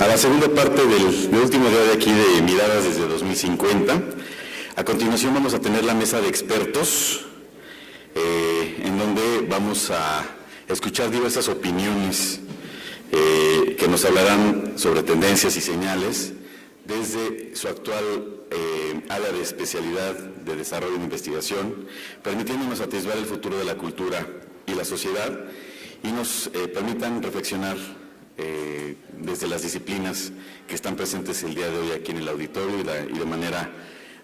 a la segunda parte del último día de aquí de Miradas desde 2050. A continuación vamos a tener la mesa de expertos, en donde vamos a escuchar diversas opiniones que nos hablarán sobre tendencias y señales desde su actual área de especialidad de desarrollo e investigación, permitiéndonos atisbar el futuro de la cultura y la sociedad y nos permitan reflexionar desde las disciplinas que están presentes el día de hoy aquí en el auditorio y de manera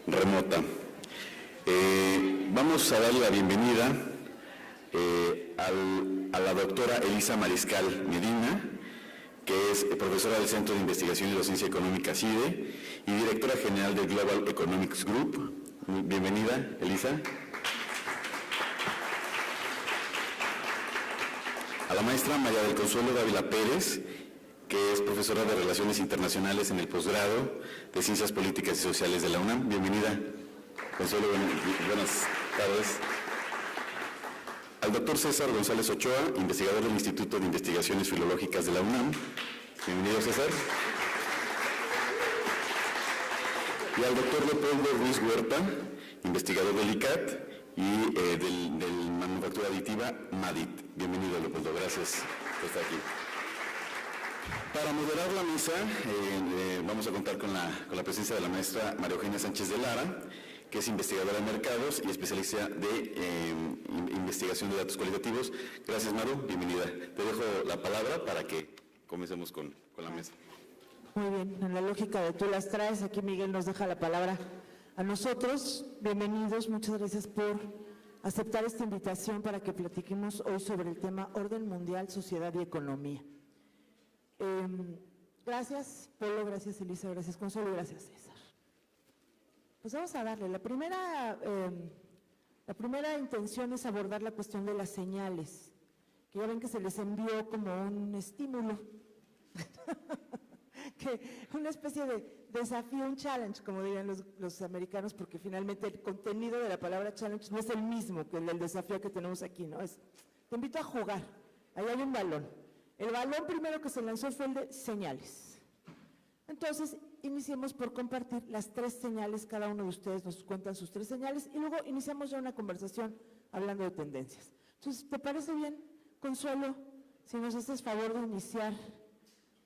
remota. Vamos a darle la bienvenida a la doctora Elisa Mariscal Medina, que es profesora del Centro de Investigación y Docencia Económica CIDE y directora general del Global Economics Group. Bienvenida, Elisa. A la maestra María del Consuelo Dávila Pérez, que es profesora de Relaciones Internacionales en el posgrado de Ciencias Políticas y Sociales de la UNAM. Bienvenida, Consuelo, buenas tardes. Al doctor César González Ochoa, investigador del Instituto de Investigaciones Filológicas de la UNAM. Bienvenido, César. Y al doctor Leopoldo Ruiz Huerta, investigador del ICAT y del Manufactura Aditiva MADIT. Bienvenido, Leopoldo, gracias por estar aquí. Para moderar la mesa, vamos a contar con la presencia de la maestra María Eugenia Sánchez de Lara, que es investigadora de mercados y especialista de investigación de datos cualitativos. Gracias, Maru, bienvenida. Te dejo la palabra para que comencemos con la mesa. Muy bien, en la lógica de tú las traes, aquí Miguel nos deja la palabra a nosotros. Bienvenidos, muchas gracias por aceptar esta invitación para que platiquemos hoy sobre el tema Orden Mundial, Sociedad y Economía. Gracias, Polo, gracias, Elisa, gracias, Consuelo, gracias, César. Pues vamos a darle. La primera intención es abordar la cuestión de las señales, que ya ven que se les envió como un estímulo, que una especie de desafío, un challenge, como dirían los americanos, porque finalmente el contenido de la palabra challenge no es el mismo que el del desafío que tenemos aquí, ¿no? Te invito a jugar, ahí hay un balón. El balón primero que se lanzó fue el de señales. Entonces, iniciemos por compartir las 3 señales, cada uno de ustedes nos cuentan sus 3 señales y luego iniciamos ya una conversación hablando de tendencias. Entonces, ¿te parece bien, Consuelo, si nos haces favor de iniciar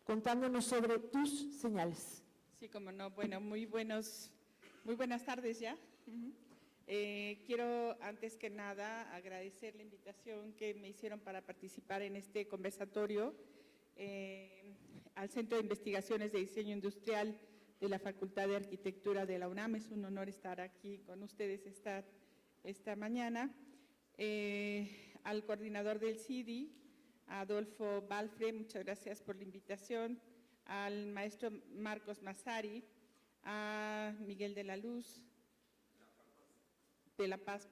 contándonos sobre tus señales? Sí, como no. Bueno, muy buenas tardes ya. Quiero antes que nada agradecer la invitación que me hicieron para participar en este conversatorio al Centro de Investigaciones de Diseño Industrial de la Facultad de Arquitectura de la UNAM. Es un honor estar aquí con ustedes esta mañana. Al coordinador del CIDI, Adolfo Balfre, muchas gracias por la invitación. Al maestro Marcos Massari, a Miguel de la Luz, de Paz,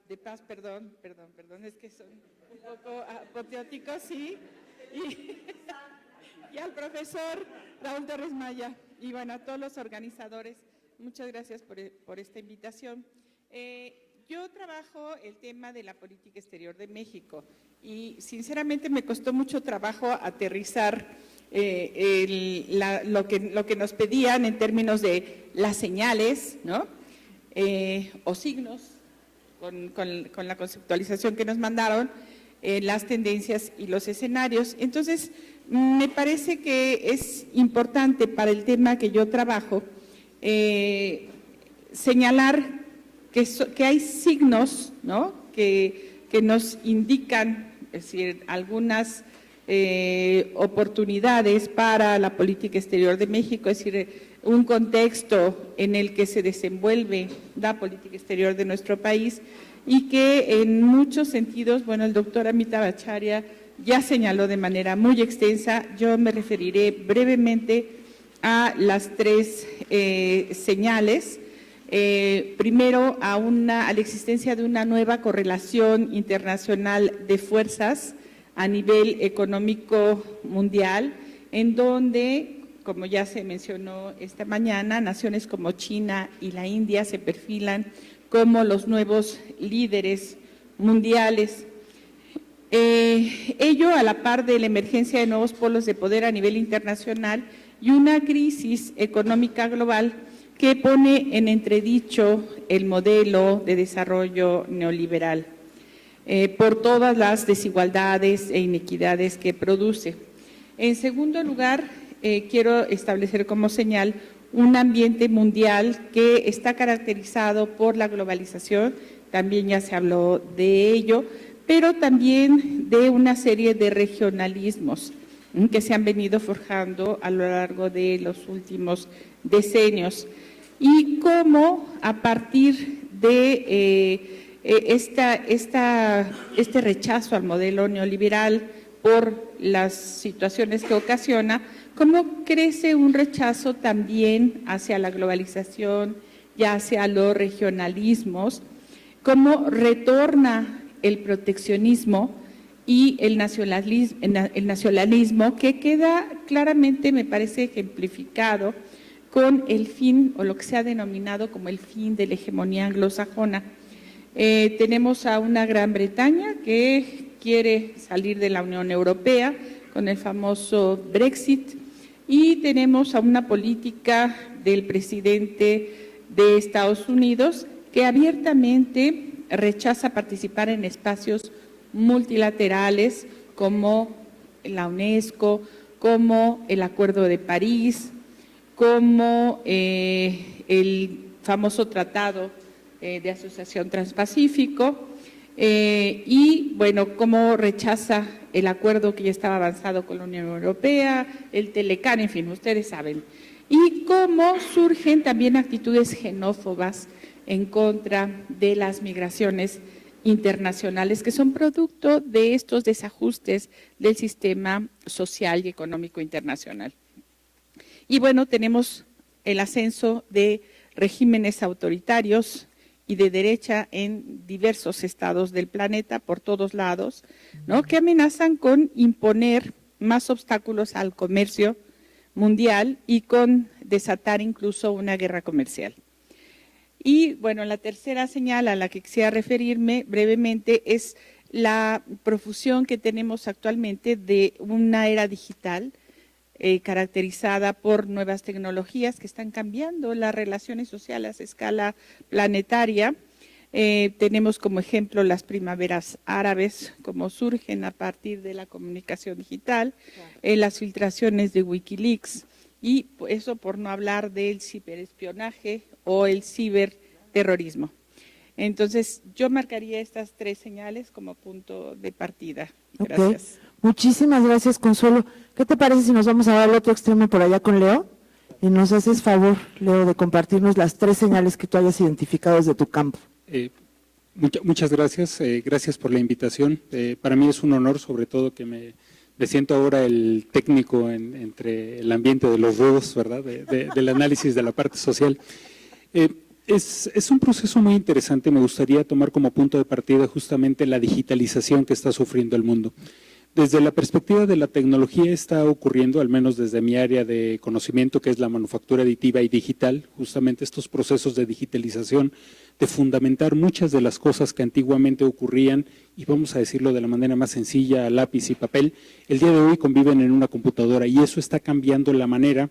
perdón, es que son un poco apoteóticos, sí, y al profesor Raúl Torres Maya, y bueno, a todos los organizadores, muchas gracias por esta invitación. Yo trabajo el tema de la política exterior de México y sinceramente me costó mucho trabajo aterrizar lo que nos pedían en términos de las señales, ¿no? O signos, con la conceptualización que nos mandaron, las tendencias y los escenarios. Entonces, me parece que es importante para el tema que yo trabajo señalar que hay signos, ¿no?, que nos indican, es decir, algunas oportunidades para la política exterior de México, es decir, un contexto en el que se desenvuelve la política exterior de nuestro país y que en muchos sentidos, bueno, el doctor Amitabh Acharya ya señaló de manera muy extensa. Yo me referiré brevemente a las 3 señales. Primero, a la existencia de una nueva correlación internacional de fuerzas a nivel económico mundial, en donde, como ya se mencionó esta mañana, naciones como China y la India se perfilan como los nuevos líderes mundiales. Ello a la par de la emergencia de nuevos polos de poder a nivel internacional y una crisis económica global que pone en entredicho el modelo de desarrollo neoliberal por todas las desigualdades e inequidades que produce. En segundo lugar, quiero establecer como señal un ambiente mundial que está caracterizado por la globalización, también ya se habló de ello, pero también de una serie de regionalismos que se han venido forjando a lo largo de los últimos decenios. Y cómo a partir de este rechazo al modelo neoliberal por las situaciones que ocasiona, cómo crece un rechazo también hacia la globalización y hacia los regionalismos, cómo retorna el proteccionismo y el nacionalismo que queda claramente, me parece, ejemplificado con el fin, o lo que se ha denominado como el fin de la hegemonía anglosajona. Tenemos a una Gran Bretaña que quiere salir de la Unión Europea con el famoso Brexit, y tenemos a una política del presidente de Estados Unidos que abiertamente rechaza participar en espacios multilaterales como la UNESCO, como el Acuerdo de París, como el famoso Tratado de Asociación Transpacífico, y bueno, cómo rechaza el acuerdo que ya estaba avanzado con la Unión Europea, el Telecán, en fin, ustedes saben. Y cómo surgen también actitudes xenófobas en contra de las migraciones internacionales, que son producto de estos desajustes del sistema social y económico internacional. Y bueno, tenemos el ascenso de regímenes autoritarios y de derecha en diversos estados del planeta, por todos lados, ¿no?, que amenazan con imponer más obstáculos al comercio mundial y con desatar incluso una guerra comercial. Y bueno, la tercera señal a la que quisiera referirme brevemente es la profusión que tenemos actualmente de una era digital caracterizada por nuevas tecnologías que están cambiando las relaciones sociales a escala planetaria. Tenemos como ejemplo las primaveras árabes, como surgen a partir de la comunicación digital, las filtraciones de Wikileaks, y eso por no hablar del ciberespionaje o el ciberterrorismo. Entonces, yo marcaría estas tres señales como punto de partida. Gracias. Okay. Muchísimas gracias, Consuelo. ¿Qué te parece si nos vamos a dar al otro extremo por allá con Leo? Y nos haces favor, Leo, de compartirnos las tres señales que tú hayas identificado desde tu campo. Muchas gracias, gracias por la invitación. Para mí es un honor, sobre todo que me siento ahora el técnico entre el ambiente de los rudos, ¿verdad?, del análisis de la parte social. Es un proceso muy interesante. Me gustaría tomar como punto de partida justamente la digitalización que está sufriendo el mundo. Desde la perspectiva de la tecnología está ocurriendo, al menos desde mi área de conocimiento, que es la manufactura aditiva y digital, justamente estos procesos de digitalización, de fundamentar muchas de las cosas que antiguamente ocurrían, y vamos a decirlo de la manera más sencilla, lápiz y papel, el día de hoy conviven en una computadora, y eso está cambiando la manera,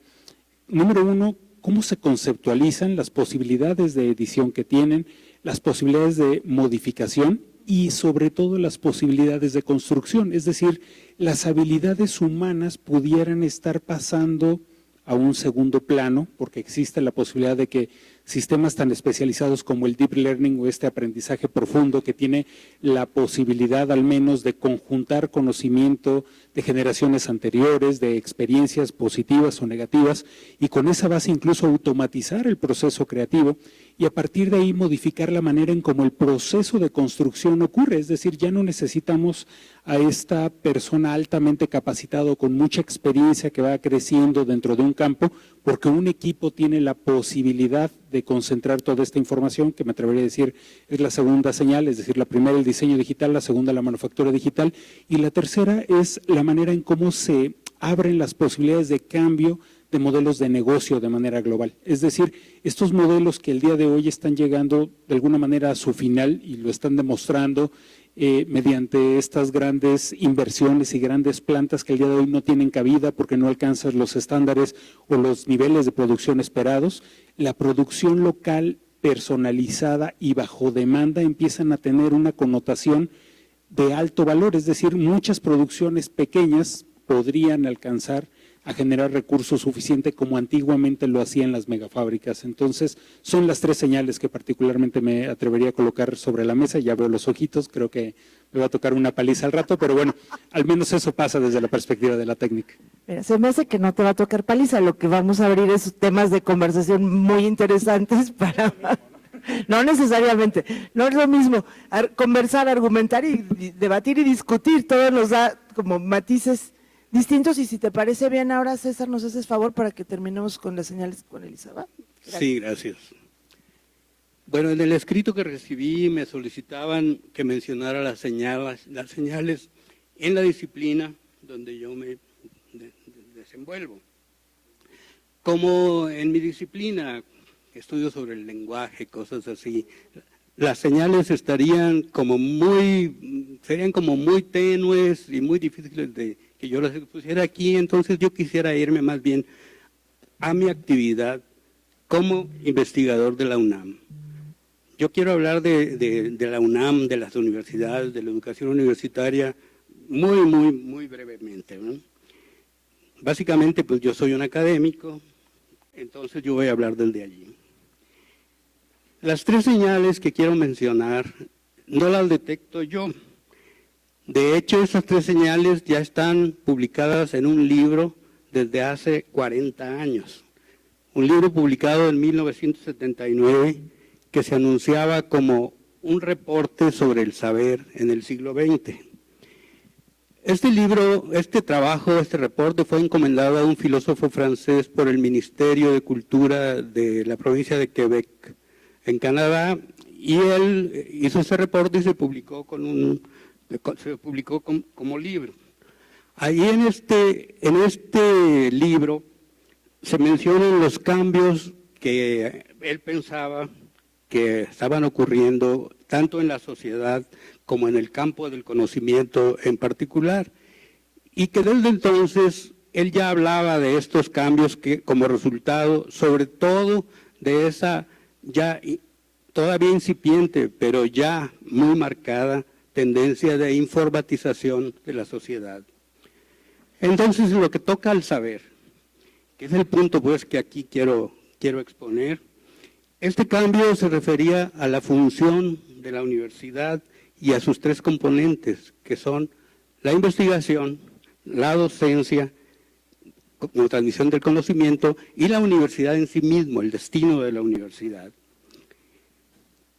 número uno, cómo se conceptualizan las posibilidades de edición que tienen, las posibilidades de modificación y sobre todo las posibilidades de construcción. Es decir, las habilidades humanas pudieran estar pasando a un segundo plano porque existe la posibilidad de que sistemas tan especializados como el Deep Learning o este aprendizaje profundo que tiene la posibilidad al menos de conjuntar conocimiento de generaciones anteriores, de experiencias positivas o negativas, y con esa base incluso automatizar el proceso creativo y a partir de ahí modificar la manera en cómo el proceso de construcción ocurre. Es decir, ya no necesitamos a esta persona altamente capacitada con mucha experiencia que va creciendo dentro de un campo, porque un equipo tiene la posibilidad de concentrar toda esta información, que me atrevería a decir es la segunda señal, es decir, la primera el diseño digital, la segunda la manufactura digital, y la tercera es la manera en cómo se abren las posibilidades de cambio de modelos de negocio de manera global. Es decir, estos modelos que el día de hoy están llegando de alguna manera a su final y lo están demostrando mediante estas grandes inversiones y grandes plantas que el día de hoy no tienen cabida porque no alcanzan los estándares o los niveles de producción esperados, la producción local personalizada y bajo demanda empiezan a tener una connotación de alto valor, es decir, muchas producciones pequeñas podrían alcanzar a generar recursos suficientes como antiguamente lo hacían las megafábricas. Entonces, son las tres señales que particularmente me atrevería a colocar sobre la mesa. Ya veo los ojitos, creo que me va a tocar una paliza al rato, pero bueno, al menos eso pasa desde la perspectiva de la técnica. Mira, se me hace que no te va a tocar paliza, lo que vamos a abrir es temas de conversación muy interesantes para... No necesariamente, no es lo mismo conversar, argumentar y debatir y discutir, todo nos da como matices distintos. Y si te parece bien ahora, César, nos haces favor para que terminemos con las señales con Elizabeth. Sí, gracias. Bueno, en el escrito que recibí me solicitaban que mencionara las señales en la disciplina donde yo me desenvuelvo. Como en mi disciplina, estudio sobre el lenguaje, cosas así, las señales serían como muy tenues y muy difíciles de que yo las expusiera aquí. Entonces yo quisiera irme más bien a mi actividad como investigador de la UNAM. Yo quiero hablar de la UNAM, de las universidades, de la educación universitaria, muy brevemente, ¿no? Básicamente, pues yo soy un académico, entonces yo voy a hablar del de allí. Las tres señales que quiero mencionar no las detecto yo. De hecho, esas tres señales ya están publicadas en un libro desde hace 40 años. Un libro publicado en 1979 que se anunciaba como un reporte sobre el saber en el siglo XX. Este libro, este reporte fue encomendado a un filósofo francés por el Ministerio de Cultura de la provincia de Quebec, en Canadá, y él hizo ese reporte y se publicó como libro. Ahí en este libro se mencionan los cambios que él pensaba que estaban ocurriendo tanto en la sociedad como en el campo del conocimiento en particular, y que desde entonces él ya hablaba de estos cambios que como resultado, sobre todo de esa ya todavía incipiente, pero ya muy marcada tendencia de informatización de la sociedad. Entonces, lo que toca al saber, que es el punto pues que aquí quiero exponer, este cambio se refería a la función de la universidad y a sus tres componentes, que son la investigación, la docencia, como transmisión del conocimiento, y la universidad en sí mismo, el destino de la universidad.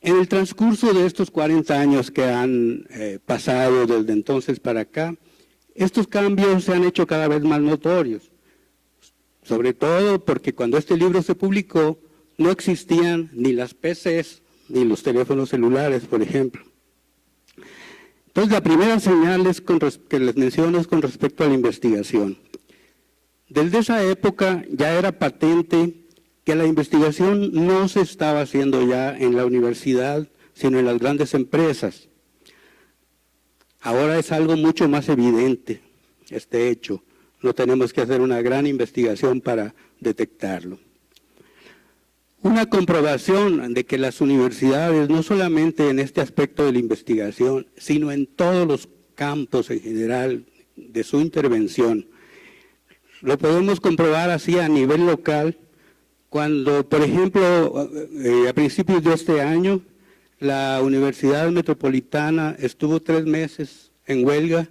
En el transcurso de estos 40 años que han pasado desde entonces para acá, estos cambios se han hecho cada vez más notorios, sobre todo porque cuando este libro se publicó no existían ni las PCs ni los teléfonos celulares, por ejemplo. Entonces, la primera señal que les menciono es con respecto a la investigación. Desde esa época ya era patente que la investigación no se estaba haciendo ya en la universidad, sino en las grandes empresas. Ahora es algo mucho más evidente este hecho. No tenemos que hacer una gran investigación para detectarlo. Una comprobación de que las universidades, no solamente en este aspecto de la investigación, sino en todos los campos en general de su intervención, lo podemos comprobar así a nivel local, cuando, por ejemplo, a principios de este año, la Universidad Metropolitana estuvo 3 meses en huelga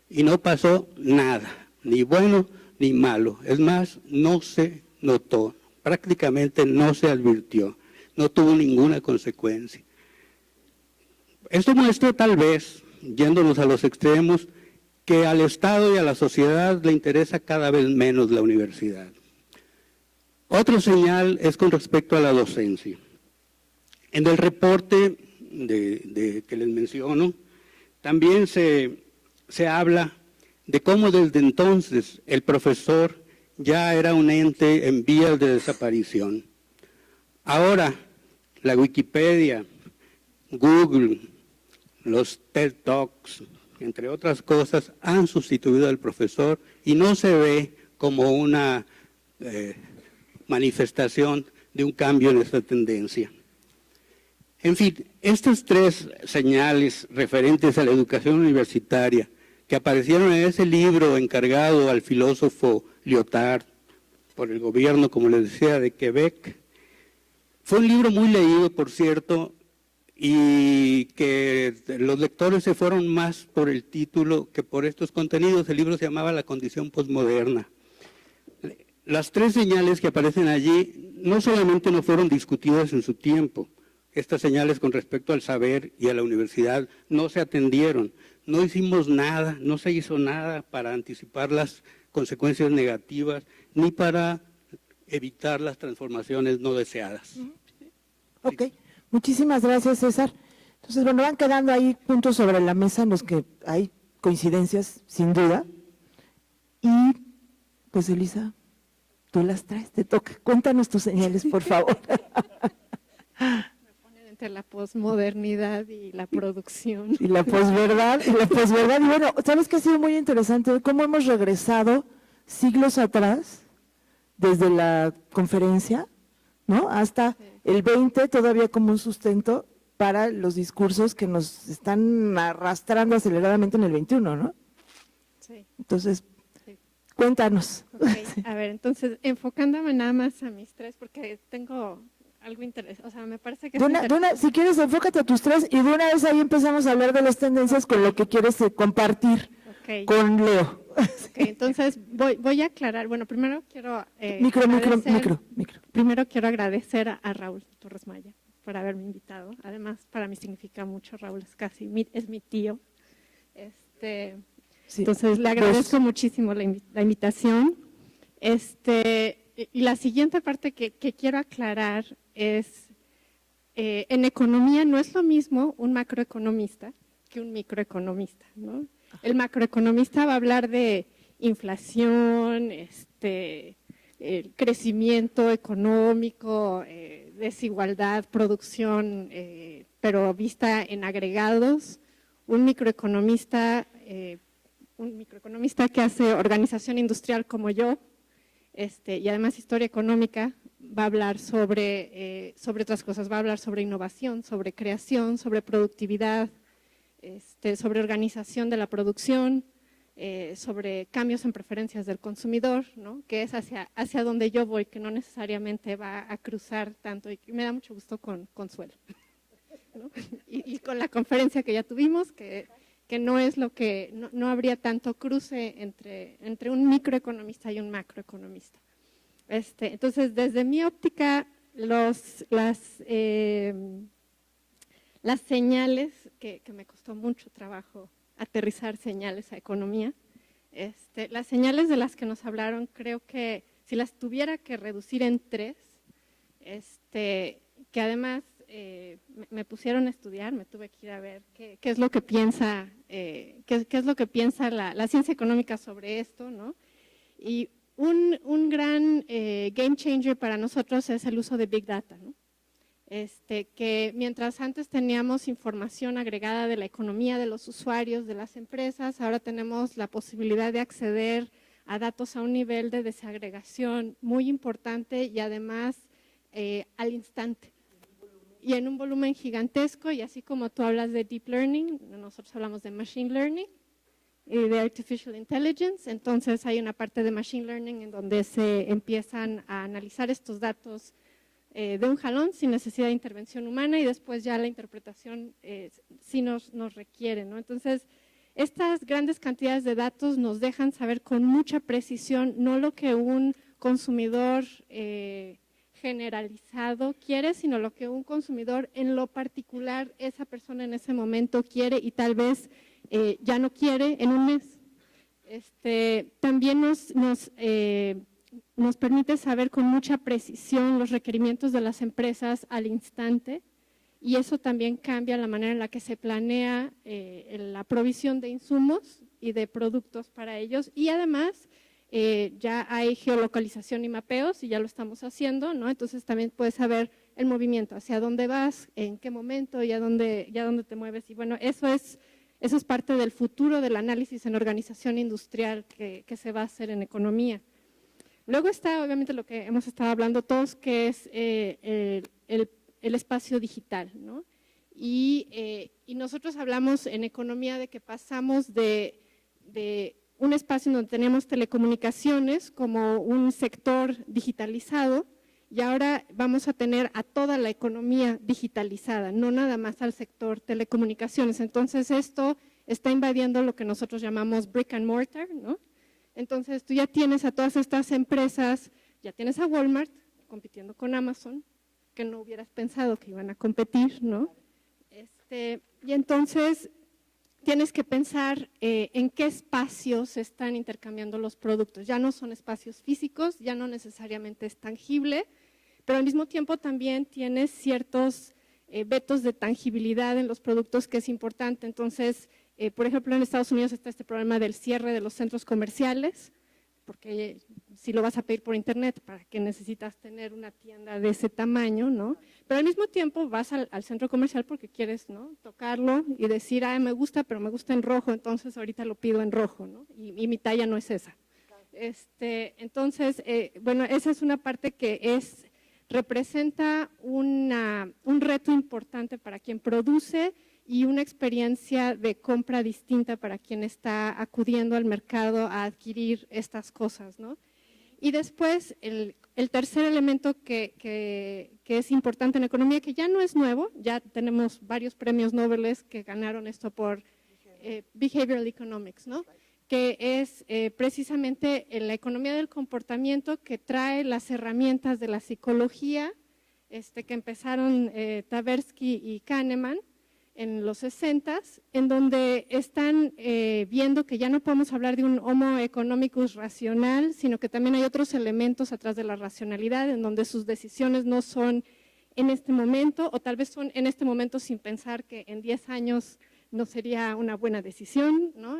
y no pasó nada, ni bueno ni malo. Es más, no se notó, prácticamente no se advirtió, no tuvo ninguna consecuencia. Esto muestra tal vez, yéndonos a los extremos, que al Estado y a la sociedad le interesa cada vez menos la universidad. Otra señal es con respecto a la docencia. En el reporte que les menciono, también se habla de cómo desde entonces el profesor ya era un ente en vías de desaparición. Ahora, la Wikipedia, Google, los TED Talks, entre otras cosas, han sustituido al profesor y no se ve como una manifestación de un cambio en esta tendencia. En fin, estas tres señales referentes a la educación universitaria que aparecieron en ese libro encargado al filósofo Lyotard por el gobierno, como les decía, de Quebec, fue un libro muy leído, por cierto, y que los lectores se fueron más por el título que por estos contenidos. El libro se llamaba La condición posmoderna. Las tres señales que aparecen allí no solamente no fueron discutidas en su tiempo, estas señales con respecto al saber y a la universidad no se atendieron, no hicimos nada, no se hizo nada para anticipar las consecuencias negativas ni para evitar las transformaciones no deseadas. Ok, muchísimas gracias, César. Entonces, bueno, van quedando ahí puntos sobre la mesa en los que hay coincidencias, sin duda. Y, pues, Elisa, tú las traes, te toca. Cuéntanos tus señales, por favor. Me ponen entre la posmodernidad y la producción. Y la posverdad, y bueno, ¿sabes qué ha sido muy interesante? Cómo hemos regresado siglos atrás, desde la conferencia, ¿no? Hasta el 20, todavía como un sustento para los discursos que nos están arrastrando aceleradamente en el 21, ¿no? Sí. Entonces, Sí. Cuéntanos. Okay. A ver, entonces, enfocándome nada más a mis tres, porque tengo algo interesante, o sea, me parece que… Si quieres, enfócate a tus tres y de una vez ahí empezamos a hablar de las tendencias con lo que quieres compartir con Leo. Okay, entonces, voy a aclarar, bueno, primero quiero… Micro. Primero quiero agradecer a Raúl Torres Maya por haberme invitado. Además, para mí significa mucho, Raúl es mi tío. Sí. Entonces, le agradezco muchísimo la invitación. Y la siguiente parte que quiero aclarar es, en economía no es lo mismo un macroeconomista que un microeconomista, ¿no? El macroeconomista va a hablar de inflación, el crecimiento económico, desigualdad, producción, pero vista en agregados. Un microeconomista que hace organización industrial como yo, y además historia económica, va a hablar sobre otras cosas, va a hablar sobre innovación, sobre creación, sobre productividad, sobre organización de la producción, sobre cambios en preferencias del consumidor, ¿no? Que es hacia donde yo voy, que no necesariamente va a cruzar tanto, y me da mucho gusto con Consuelo, ¿no? Y con la conferencia que ya tuvimos, que no es lo que, no habría tanto cruce entre un microeconomista y un macroeconomista. Entonces, desde mi óptica, las señales, que me costó mucho trabajo aterrizar señales a economía, las señales de las que nos hablaron, creo que si las tuviera que reducir en tres, que además me pusieron a estudiar, me tuve que ir a ver qué es lo que piensa, qué es lo que piensa la ciencia económica sobre esto, ¿no? Y un gran game changer para nosotros es el uso de Big Data, ¿no? Que mientras antes teníamos información agregada de la economía, de los usuarios, de las empresas, ahora tenemos la posibilidad de acceder a datos a un nivel de desagregación muy importante y además al instante. Y en un volumen gigantesco, y así como tú hablas de Deep Learning, nosotros hablamos de Machine Learning y de Artificial Intelligence, entonces hay una parte de Machine Learning en donde se empiezan a analizar estos datos de un jalón sin necesidad de intervención humana y después ya la interpretación sí nos requiere, ¿no? Entonces, estas grandes cantidades de datos nos dejan saber con mucha precisión no lo que un consumidor generalizado quiere, sino lo que un consumidor en lo particular, esa persona en ese momento quiere y tal vez ya no quiere en un mes. También nos permite saber con mucha precisión los requerimientos de las empresas al instante y eso también cambia la manera en la que se planea la provisión de insumos y de productos para ellos y además ya hay geolocalización y mapeos y ya lo estamos haciendo, ¿no? Entonces también puedes saber el movimiento, hacia dónde vas, en qué momento y a dónde te mueves. Y bueno, eso es parte del futuro del análisis en organización industrial que se va a hacer en economía. Luego está, obviamente, lo que hemos estado hablando todos, que es el espacio digital, ¿no? Y nosotros hablamos en economía de que pasamos de un espacio donde tenemos telecomunicaciones como un sector digitalizado y ahora vamos a tener a toda la economía digitalizada, no nada más al sector telecomunicaciones. Entonces esto está invadiendo lo que nosotros llamamos brick and mortar, ¿no? Entonces tú ya tienes a todas estas empresas, ya tienes a Walmart compitiendo con Amazon, que no hubieras pensado que iban a competir, ¿no? Y entonces tienes que pensar en qué espacios se están intercambiando los productos. Ya no son espacios físicos, ya no necesariamente es tangible, pero al mismo tiempo también tienes ciertos vetos de tangibilidad en los productos que es importante. Entonces, por ejemplo, en Estados Unidos está este problema del cierre de los centros comerciales, porque si lo vas a pedir por internet, ¿para qué necesitas tener una tienda de ese tamaño, no? Pero al mismo tiempo vas al centro comercial porque quieres, ¿no?, tocarlo y decir, me gusta, pero me gusta en rojo, entonces ahorita lo pido en rojo, ¿no? Y mi talla no es esa. Entonces, bueno, esa es una parte que representa un reto importante para quien produce y una experiencia de compra distinta para quien está acudiendo al mercado a adquirir estas cosas, ¿no? Y después, el tercer elemento que es importante en economía, que ya no es nuevo, ya tenemos varios premios Nobel que ganaron esto por Behavioral Economics, ¿no? Que es precisamente en la economía del comportamiento que trae las herramientas de la psicología que empezaron Tversky y Kahneman en los 60s, en donde están viendo que ya no podemos hablar de un homo economicus racional, sino que también hay otros elementos atrás de la racionalidad, en donde sus decisiones no son en este momento, o tal vez son en este momento sin pensar que en 10 años no sería una buena decisión, ¿no?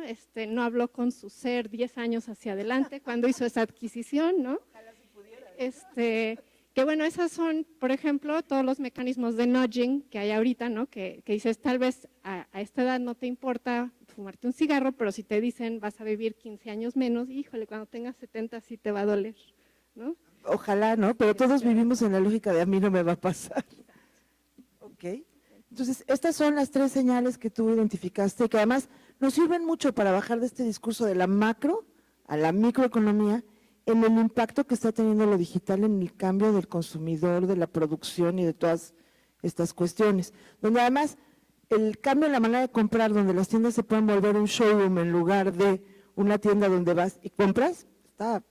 No habló con su ser 10 años hacia adelante cuando hizo esa adquisición, ¿no? Ojalá se pudiera. Que bueno, esas son, por ejemplo, todos los mecanismos de nudging que hay ahorita, ¿no? Que dices, tal vez a esta edad no te importa fumarte un cigarro, pero si te dicen vas a vivir 15 años menos, híjole, cuando tengas 70 sí te va a doler, ¿no? Ojalá, ¿no? Pero todos vivimos en la lógica de a mí no me va a pasar. Ok. Entonces, estas son las 3 señales que tú identificaste, que además nos sirven mucho para bajar de este discurso de la macro a la microeconomía, en el impacto que está teniendo lo digital en el cambio del consumidor, de la producción y de todas estas cuestiones. Donde además el cambio en la manera de comprar, donde las tiendas se pueden volver un showroom en lugar de una tienda donde vas y compras, está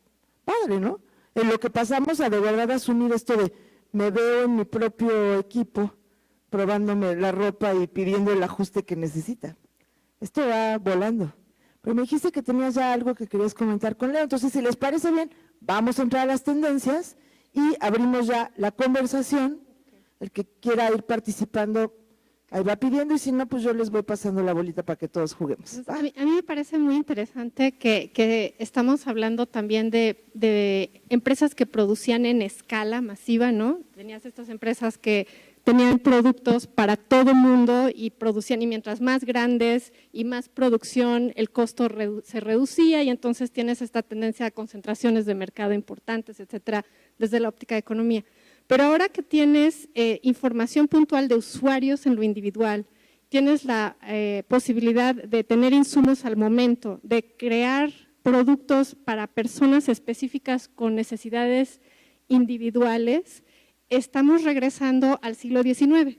padre, ¿no? En lo que pasamos a de verdad asumir esto de me veo en mi propio equipo, probándome la ropa y pidiendo el ajuste que necesita. Esto va volando. Pero me dijiste que tenías ya algo que querías comentar con Leo, entonces si les parece bien, vamos a entrar a las tendencias y abrimos ya la conversación. El que quiera ir participando, ahí va pidiendo, y si no, pues yo les voy pasando la bolita para que todos juguemos. A mí me parece muy interesante que estamos hablando también de empresas que producían en escala masiva, ¿no? Tenías estas empresas que tenían productos para todo el mundo y producían, y mientras más grandes y más producción, el costo se reducía, y entonces tienes esta tendencia a concentraciones de mercado importantes, etcétera, desde la óptica de economía. Pero ahora que tienes información puntual de usuarios en lo individual, tienes la posibilidad de tener insumos al momento, de crear productos para personas específicas con necesidades individuales, estamos regresando al siglo XIX.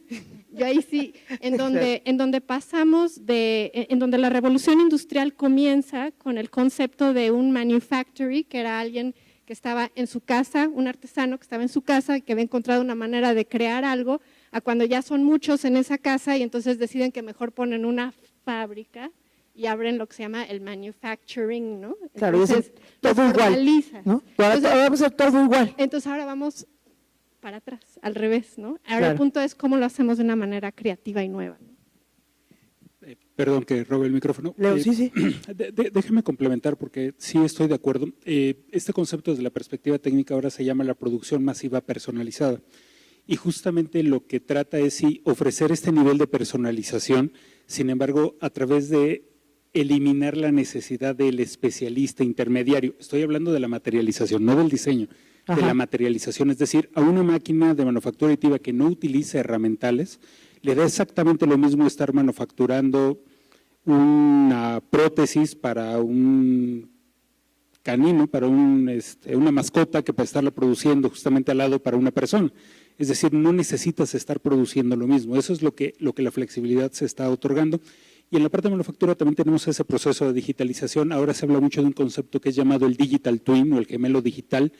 Yo ahí sí, en donde pasamos en donde la revolución industrial comienza con el concepto de un manufactory, que era alguien que estaba en su casa, un artesano que estaba en su casa, que había encontrado una manera de crear algo, a cuando ya son muchos en esa casa y entonces deciden que mejor ponen una fábrica y abren lo que se llama el manufacturing, ¿no? Claro, entonces, todo igual, ¿no? Ahora vamos a hacer todo igual. Entonces ahora vamos para atrás, al revés, ¿no? Ahora claro. El punto es cómo lo hacemos de una manera creativa y nueva, ¿no? Perdón que robe el micrófono. Leo, sí. Déjeme complementar porque sí estoy de acuerdo. Este concepto desde la perspectiva técnica ahora se llama la producción masiva personalizada. Y justamente lo que trata es sí, ofrecer este nivel de personalización, sin embargo, a través de eliminar la necesidad del especialista intermediario. Estoy hablando de la materialización, no del diseño, de la materialización. Es decir, a una máquina de manufactura aditiva que no utilice herramental, le da exactamente lo mismo estar manufacturando una prótesis para un canino, para una mascota, que para estarla produciendo justamente al lado para una persona. Es decir, no necesitas estar produciendo lo mismo. Eso es lo que la flexibilidad se está otorgando. Y en la parte de manufactura también tenemos ese proceso de digitalización. Ahora se habla mucho de un concepto que es llamado el digital twin o el gemelo digital,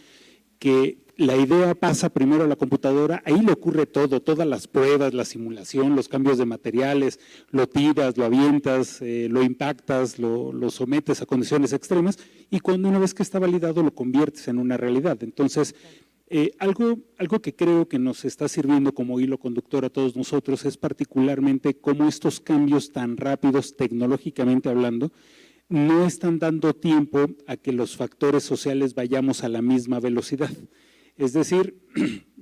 que la idea pasa primero a la computadora, ahí le ocurre todo, todas las pruebas, la simulación, los cambios de materiales, lo tiras, lo avientas, lo impactas, lo sometes a condiciones extremas y cuando una vez que está validado lo conviertes en una realidad. Entonces, algo que creo que nos está sirviendo como hilo conductor a todos nosotros es particularmente cómo estos cambios tan rápidos, tecnológicamente hablando, no están dando tiempo a que los factores sociales vayamos a la misma velocidad. Es decir,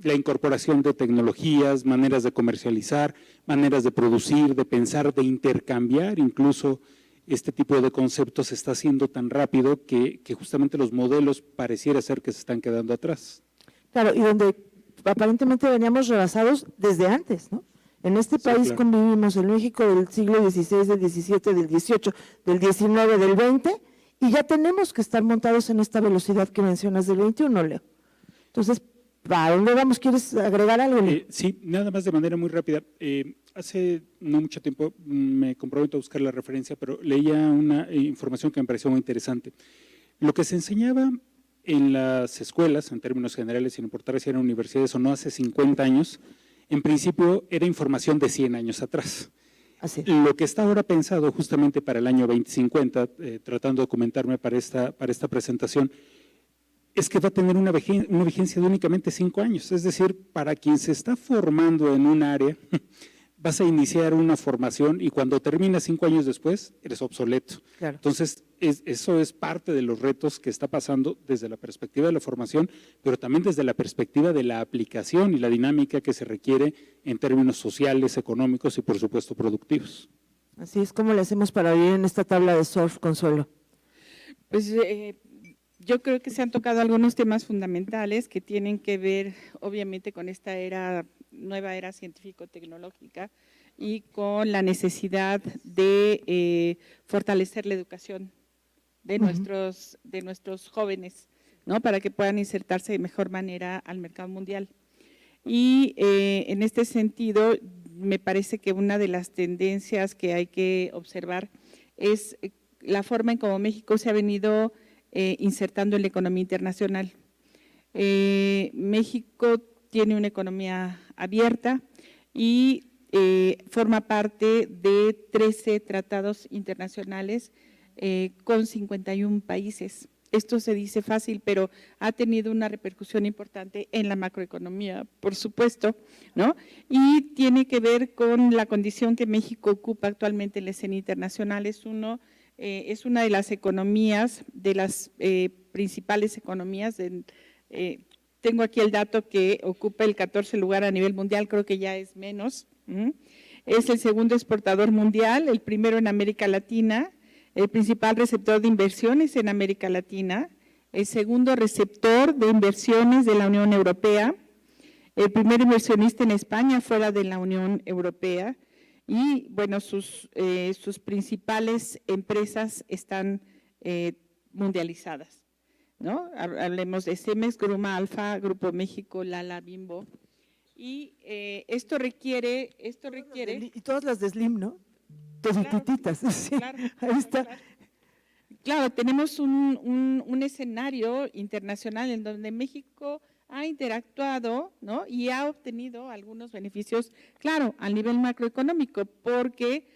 la incorporación de tecnologías, maneras de comercializar, maneras de producir, de pensar, de intercambiar, incluso este tipo de conceptos está haciendo tan rápido que justamente los modelos pareciera ser que se están quedando atrás. Claro, y donde aparentemente veníamos rebasados desde antes, ¿no? En este país claro. Convivimos el México del siglo XVI, del XVII, del XVIII, del XIX, del XX, y ya tenemos que estar montados en esta velocidad que mencionas del 21, Leo. Entonces, ¿a dónde vamos? ¿Quieres agregar algo, Leo? Sí, nada más de manera muy rápida. Hace no mucho tiempo me comprometo a buscar la referencia, pero leía una información que me pareció muy interesante. Lo que se enseñaba en las escuelas, en términos generales, sin importar si eran universidades o no, hace 50 años, en principio era información de 100 años atrás. Así. Lo que está ahora pensado justamente para el año 2050, tratando de documentarme para esta presentación, es que va a tener una vigencia de únicamente 5 años. Es decir, para quien se está formando en un área, vas a iniciar una formación y cuando termina 5 años después, eres obsoleto. Claro. Entonces, eso es parte de los retos que está pasando desde la perspectiva de la formación, pero también desde la perspectiva de la aplicación y la dinámica que se requiere en términos sociales, económicos y, por supuesto, productivos. Así es como le hacemos para vivir en esta tabla de surf, Consuelo. Pues yo creo que se han tocado algunos temas fundamentales que tienen que ver, obviamente, con esta nueva era científico-tecnológica y con la necesidad de fortalecer la educación de nuestros jóvenes, ¿no? Para que puedan insertarse de mejor manera al mercado mundial. Y en este sentido, me parece que una de las tendencias que hay que observar es la forma en cómo México se ha venido insertando en la economía internacional. México tiene una economía abierta y forma parte de 13 tratados internacionales con 51 países. Esto se dice fácil, pero ha tenido una repercusión importante en la macroeconomía, por supuesto, ¿no? Y tiene que ver con la condición que México ocupa actualmente en la escena internacional. Es una de las economías, de las principales economías. Tengo aquí el dato que ocupa el 14 lugar a nivel mundial, creo que ya es menos. Es el segundo exportador mundial, el primero en América Latina, el principal receptor de inversiones en América Latina, el segundo receptor de inversiones de la Unión Europea, el primer inversionista en España fuera de la Unión Europea y, bueno, sus principales empresas están mundializadas, ¿no? Hablemos de Cemex, Gruma, Alfa, Grupo México, Lala, Bimbo. Y esto requiere… Y todas las de Slim, ¿no? Todititas. Claro, Sí, claro, ahí está. Claro, tenemos un escenario internacional en donde México ha interactuado, ¿no? Y ha obtenido algunos beneficios, claro, a nivel macroeconómico, porque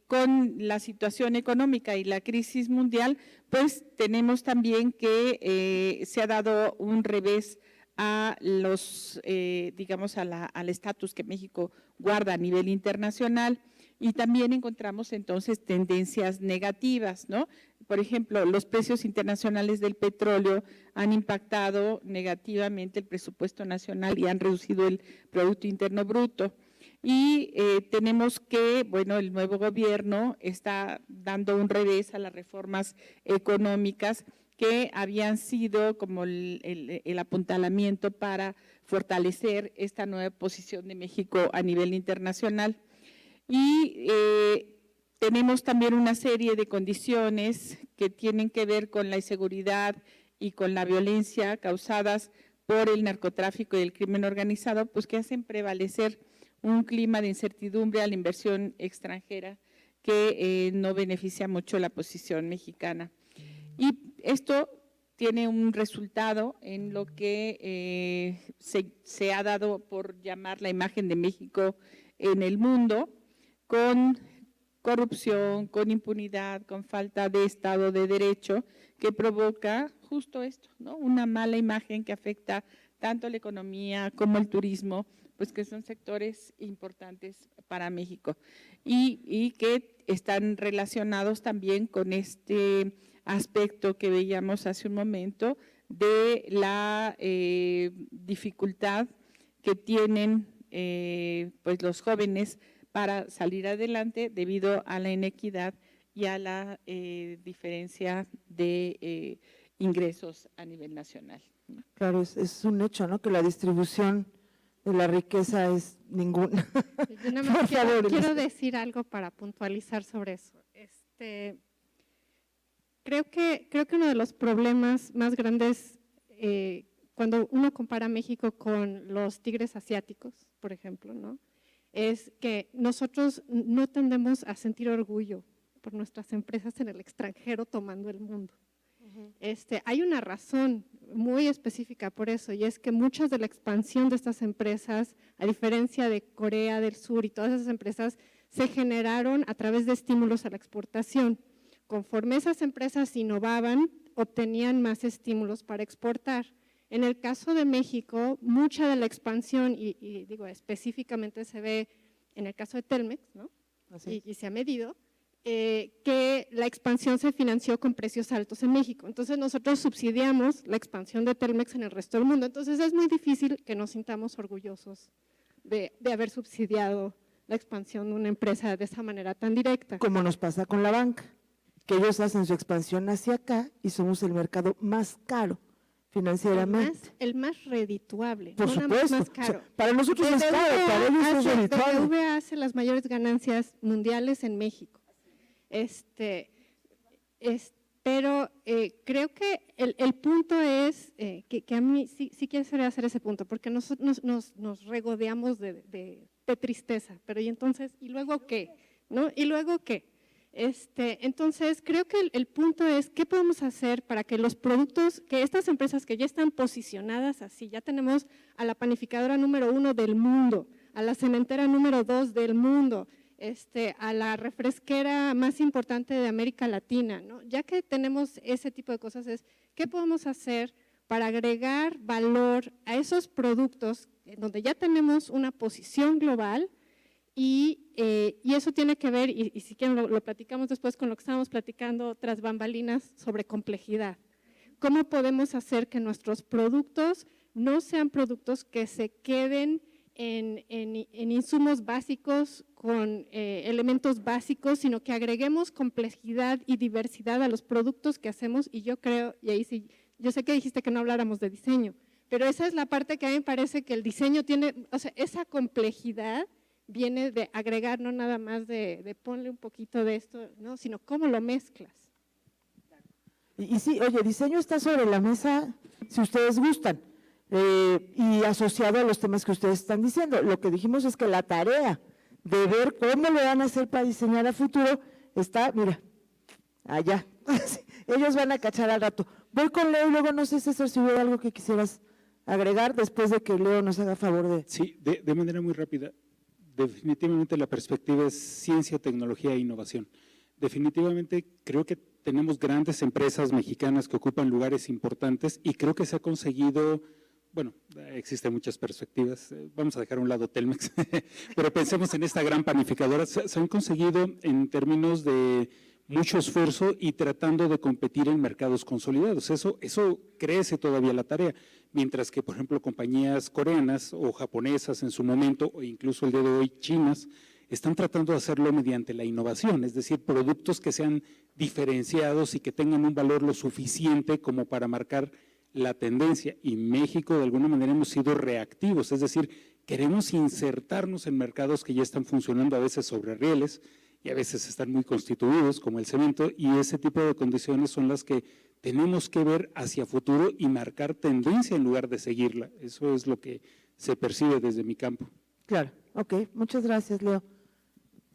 con la situación económica y la crisis mundial, pues tenemos también que se ha dado un revés a digamos, al estatus que México guarda a nivel internacional, y también encontramos entonces tendencias negativas, ¿no? Por ejemplo, los precios internacionales del petróleo han impactado negativamente el presupuesto nacional y han reducido el Producto Interno Bruto. Y tenemos que, bueno, el nuevo gobierno está dando un revés a las reformas económicas que habían sido como el apuntalamiento para fortalecer esta nueva posición de México a nivel internacional. Y tenemos también una serie de condiciones que tienen que ver con la inseguridad y con la violencia causadas por el narcotráfico y el crimen organizado, pues que hacen prevalecer un clima de incertidumbre a la inversión extranjera que no beneficia mucho la posición mexicana. Y esto tiene un resultado en lo que se ha dado por llamar la imagen de México en el mundo, con corrupción, con impunidad, con falta de Estado de Derecho, que provoca justo esto, ¿no? Una mala imagen que afecta tanto la economía como el turismo, pues que son sectores importantes para México y que están relacionados también con este aspecto que veíamos hace un momento de la dificultad que tienen pues los jóvenes para salir adelante debido a la inequidad y a la diferencia de ingresos a nivel nacional. Claro, es un hecho, ¿no? Que la distribución de la riqueza es ninguna. Yo nada más Por favor, quiero decir algo para puntualizar sobre eso. Creo que uno de los problemas más grandes cuando uno compara México con los tigres asiáticos, por ejemplo, ¿no? Es que nosotros no tendemos a sentir orgullo por nuestras empresas en el extranjero tomando el mundo. Hay una razón muy específica por eso, y es que muchas de la expansión de estas empresas, a diferencia de Corea del Sur y todas esas empresas, se generaron a través de estímulos a la exportación. Conforme esas empresas innovaban, obtenían más estímulos para exportar. En el caso de México, mucha de la expansión, y digo específicamente se ve en el caso de Telmex, ¿no? Y se ha medido, que la expansión se financió con precios altos en México. Entonces nosotros subsidiamos la expansión de Telmex en el resto del mundo. Entonces es muy difícil que nos sintamos orgullosos de haber subsidiado la expansión de una empresa de esa manera tan directa. Como nos pasa con la banca, que ellos hacen su expansión hacia acá y somos el mercado más caro financieramente. El más redituable, Por no nada supuesto. más caro. O sea, para nosotros es caro, para ellos es redituable. BBVA hace las mayores ganancias mundiales en México. Pero creo que el punto es que a mí sí quiero hacer ese punto, porque nos regodeamos de tristeza, pero ¿y entonces? ¿Y luego qué? ¿No? ¿Y luego qué? Entonces, creo que el punto es qué podemos hacer para que los productos, que estas empresas que ya están posicionadas así, ya tenemos a la panificadora número 1 del mundo, a la cementera número 2 del mundo, a la refresquera más importante de América Latina, ¿no? Ya que tenemos ese tipo de cosas, ¿qué podemos hacer para agregar valor a esos productos donde ya tenemos una posición global? Y eso tiene que ver, y si quieren lo platicamos después con lo que estábamos platicando tras bambalinas sobre complejidad. ¿Cómo podemos hacer que nuestros productos no sean productos que se queden en insumos básicos con elementos básicos, sino que agreguemos complejidad y diversidad a los productos que hacemos? Y yo creo, y ahí sí, yo sé que dijiste que no habláramos de diseño, pero esa es la parte que a mí me parece que el diseño tiene, o sea, esa complejidad viene de agregar, no nada más de ponle un poquito de esto, ¿no? Sino cómo lo mezclas. Y sí, oye, diseño está sobre la mesa si ustedes gustan y asociado a los temas que ustedes están diciendo. Lo que dijimos es que la tarea de ver cómo lo van a hacer para diseñar a futuro está, mira, allá. Ellos van a cachar al rato. Voy con Leo y luego no sé, César, si hubiera algo que quisieras agregar después de que Leo nos haga favor de… Sí, de manera muy rápida. Definitivamente la perspectiva es ciencia, tecnología e innovación. Definitivamente creo que tenemos grandes empresas mexicanas que ocupan lugares importantes y creo que se ha conseguido bueno, existen muchas perspectivas, vamos a dejar a un lado Telmex, pero pensemos en esta gran panificadora, se han conseguido en términos de mucho esfuerzo y tratando de competir en mercados consolidados, eso crece todavía la tarea, mientras que, por ejemplo, compañías coreanas o japonesas en su momento, o incluso el día de hoy chinas, están tratando de hacerlo mediante la innovación, es decir, productos que sean diferenciados y que tengan un valor lo suficiente como para marcar la tendencia. Y México, de alguna manera, hemos sido reactivos, es decir, queremos insertarnos en mercados que ya están funcionando a veces sobre rieles y a veces están muy constituidos, como el cemento, y ese tipo de condiciones son las que tenemos que ver hacia futuro y marcar tendencia en lugar de seguirla. Eso es lo que se percibe desde mi campo. Claro, ok, muchas gracias, Leo.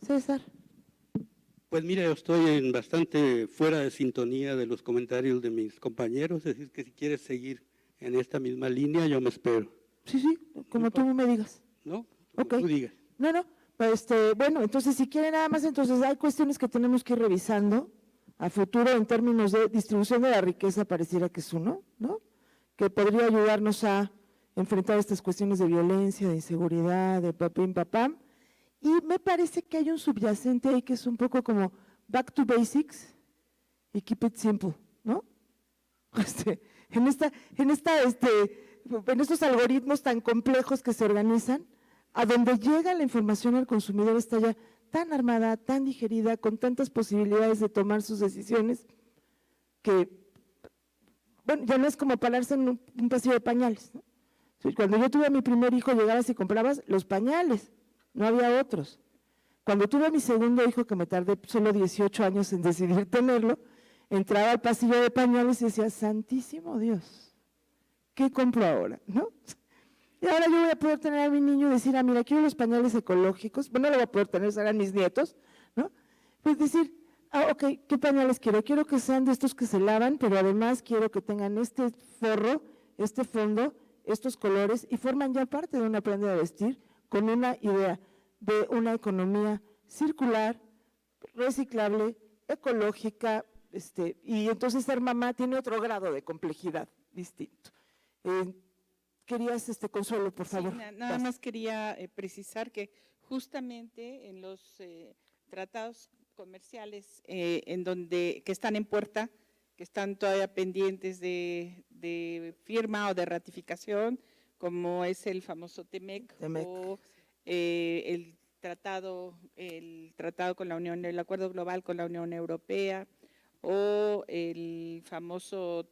César. Pues mira, yo estoy bastante fuera de sintonía de los comentarios de mis compañeros, es decir, que si quieres seguir en esta misma línea, yo me espero. Sí, como tú me digas. ¿No? Ok. Como tú digas. No, pues, bueno, entonces si quieren nada más, entonces hay cuestiones que tenemos que ir revisando a futuro en términos de distribución de la riqueza, pareciera que es uno, ¿no? Que podría ayudarnos a enfrentar estas cuestiones de violencia, de inseguridad, de papín, papam. Y me parece que hay un subyacente ahí que es un poco como back to basics y keep it simple, ¿no? En estos algoritmos tan complejos que se organizan, a donde llega la información al consumidor está ya tan armada, tan digerida, con tantas posibilidades de tomar sus decisiones, que, bueno, ya no es como pararse en un pasillo de pañales, ¿no? Cuando yo tuve a mi primer hijo, llegabas y comprabas los pañales, no había otros. Cuando tuve a mi segundo hijo, que me tardé solo 18 años en decidir tenerlo, entraba al pasillo de pañales y decía, santísimo Dios, ¿qué compro ahora? ¿No? Y ahora yo voy a poder tener a mi niño y decir, mira, quiero los pañales ecológicos, bueno, no lo voy a poder tener, serán mis nietos, ¿no? Pues decir, ok, ¿qué pañales quiero? Quiero que sean de estos que se lavan, pero además quiero que tengan este forro, este fondo, estos colores, y forman ya parte de una prenda de vestir con una idea de una economía circular, reciclable, ecológica, y entonces ser mamá tiene otro grado de complejidad distinto. Querías, Consuelo, por favor. Sí, nada más quería precisar que justamente en los tratados comerciales que están en puerta, que están todavía pendientes de firma o de ratificación, como es el famoso TEMEC. O el tratado con la Unión, el acuerdo global con la Unión Europea, o el famoso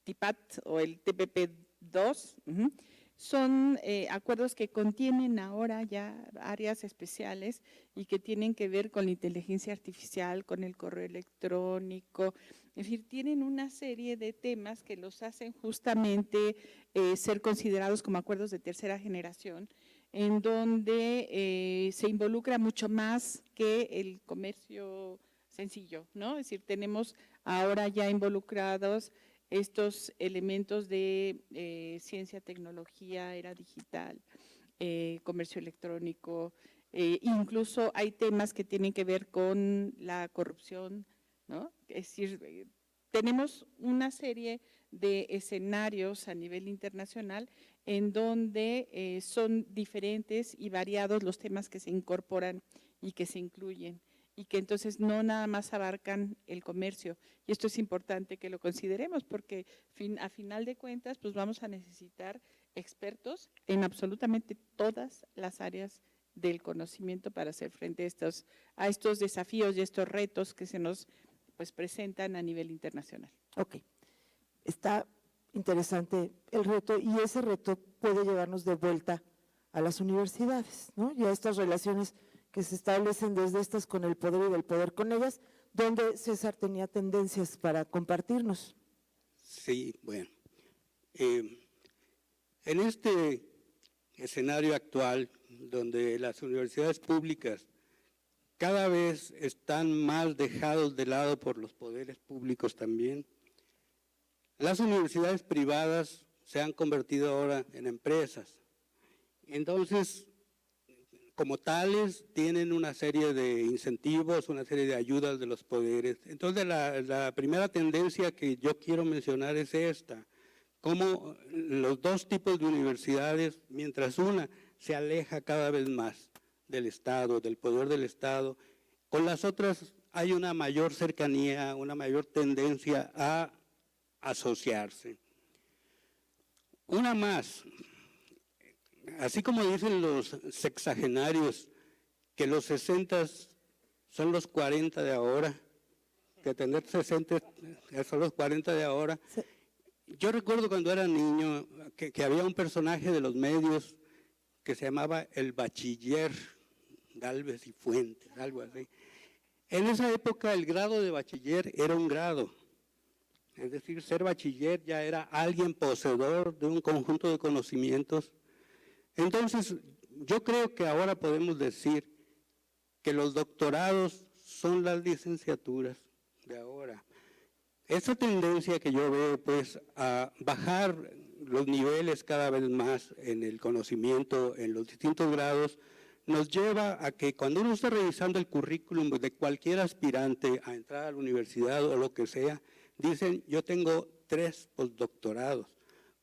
TIPAT o el TPP-2, son acuerdos que contienen ahora ya áreas especiales y que tienen que ver con la inteligencia artificial, con el correo electrónico, es decir, tienen una serie de temas que los hacen justamente ser considerados como acuerdos de tercera generación, en donde se involucra mucho más que el comercio sencillo, ¿no? Es decir, tenemos ahora ya involucrados estos elementos de ciencia, tecnología, era digital, comercio electrónico, incluso hay temas que tienen que ver con la corrupción, ¿no? Es decir, tenemos una serie de escenarios a nivel internacional en donde son diferentes y variados los temas que se incorporan y que se incluyen, y que entonces no nada más abarcan el comercio. Y esto es importante que lo consideremos porque a final de cuentas pues vamos a necesitar expertos en absolutamente todas las áreas del conocimiento para hacer frente a estos desafíos y estos retos que se nos pues presentan a nivel internacional. Ok, está interesante el reto y ese reto puede llevarnos de vuelta a las universidades, ¿no? Y a estas relaciones que se establecen desde estas con el poder y del poder con ellas, donde César tenía tendencias para compartirnos. Sí, bueno. En este escenario actual, donde las universidades públicas cada vez están más dejados de lado por los poderes públicos también, las universidades privadas se han convertido ahora en empresas. Entonces, como tales, tienen una serie de incentivos, una serie de ayudas de los poderes. Entonces, la primera tendencia que yo quiero mencionar es esta. cómo los dos tipos de universidades, mientras una se aleja cada vez más del Estado, del poder del Estado, con las otras hay una mayor cercanía, una mayor tendencia a asociarse. Una más, así como dicen los sexagenarios que los 60 son los 40 de ahora, que tener 60 son los 40 de ahora. Yo recuerdo cuando era niño que había un personaje de los medios que se llamaba el bachiller Gálvez y Fuentes, algo así. En esa época el grado de bachiller era un grado. Es decir, ser bachiller ya era alguien poseedor de un conjunto de conocimientos. Entonces, yo creo que ahora podemos decir que los doctorados son las licenciaturas de ahora. Esa tendencia que yo veo, pues, a bajar los niveles cada vez más en el conocimiento, en los distintos grados, nos lleva a que cuando uno está revisando el currículum de cualquier aspirante a entrar a la universidad o lo que sea, dicen, yo tengo 3 postdoctorados,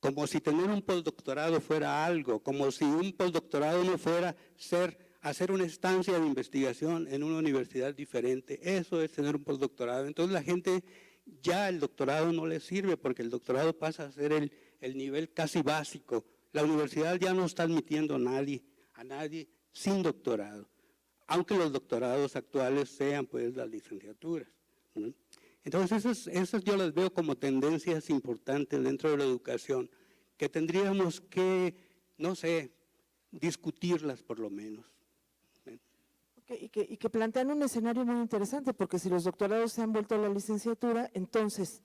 como si tener un postdoctorado fuera algo, como si un postdoctorado no fuera hacer una estancia de investigación en una universidad diferente. Eso es tener un postdoctorado. Entonces la gente, ya el doctorado no le sirve porque el doctorado pasa a ser el nivel casi básico. La universidad ya no está admitiendo a nadie sin doctorado, aunque los doctorados actuales sean pues las licenciaturas, ¿no? Entonces esas yo las veo como tendencias importantes dentro de la educación, que tendríamos que, no sé, discutirlas por lo menos. Y que plantean un escenario muy interesante, porque si los doctorados se han vuelto a la licenciatura, entonces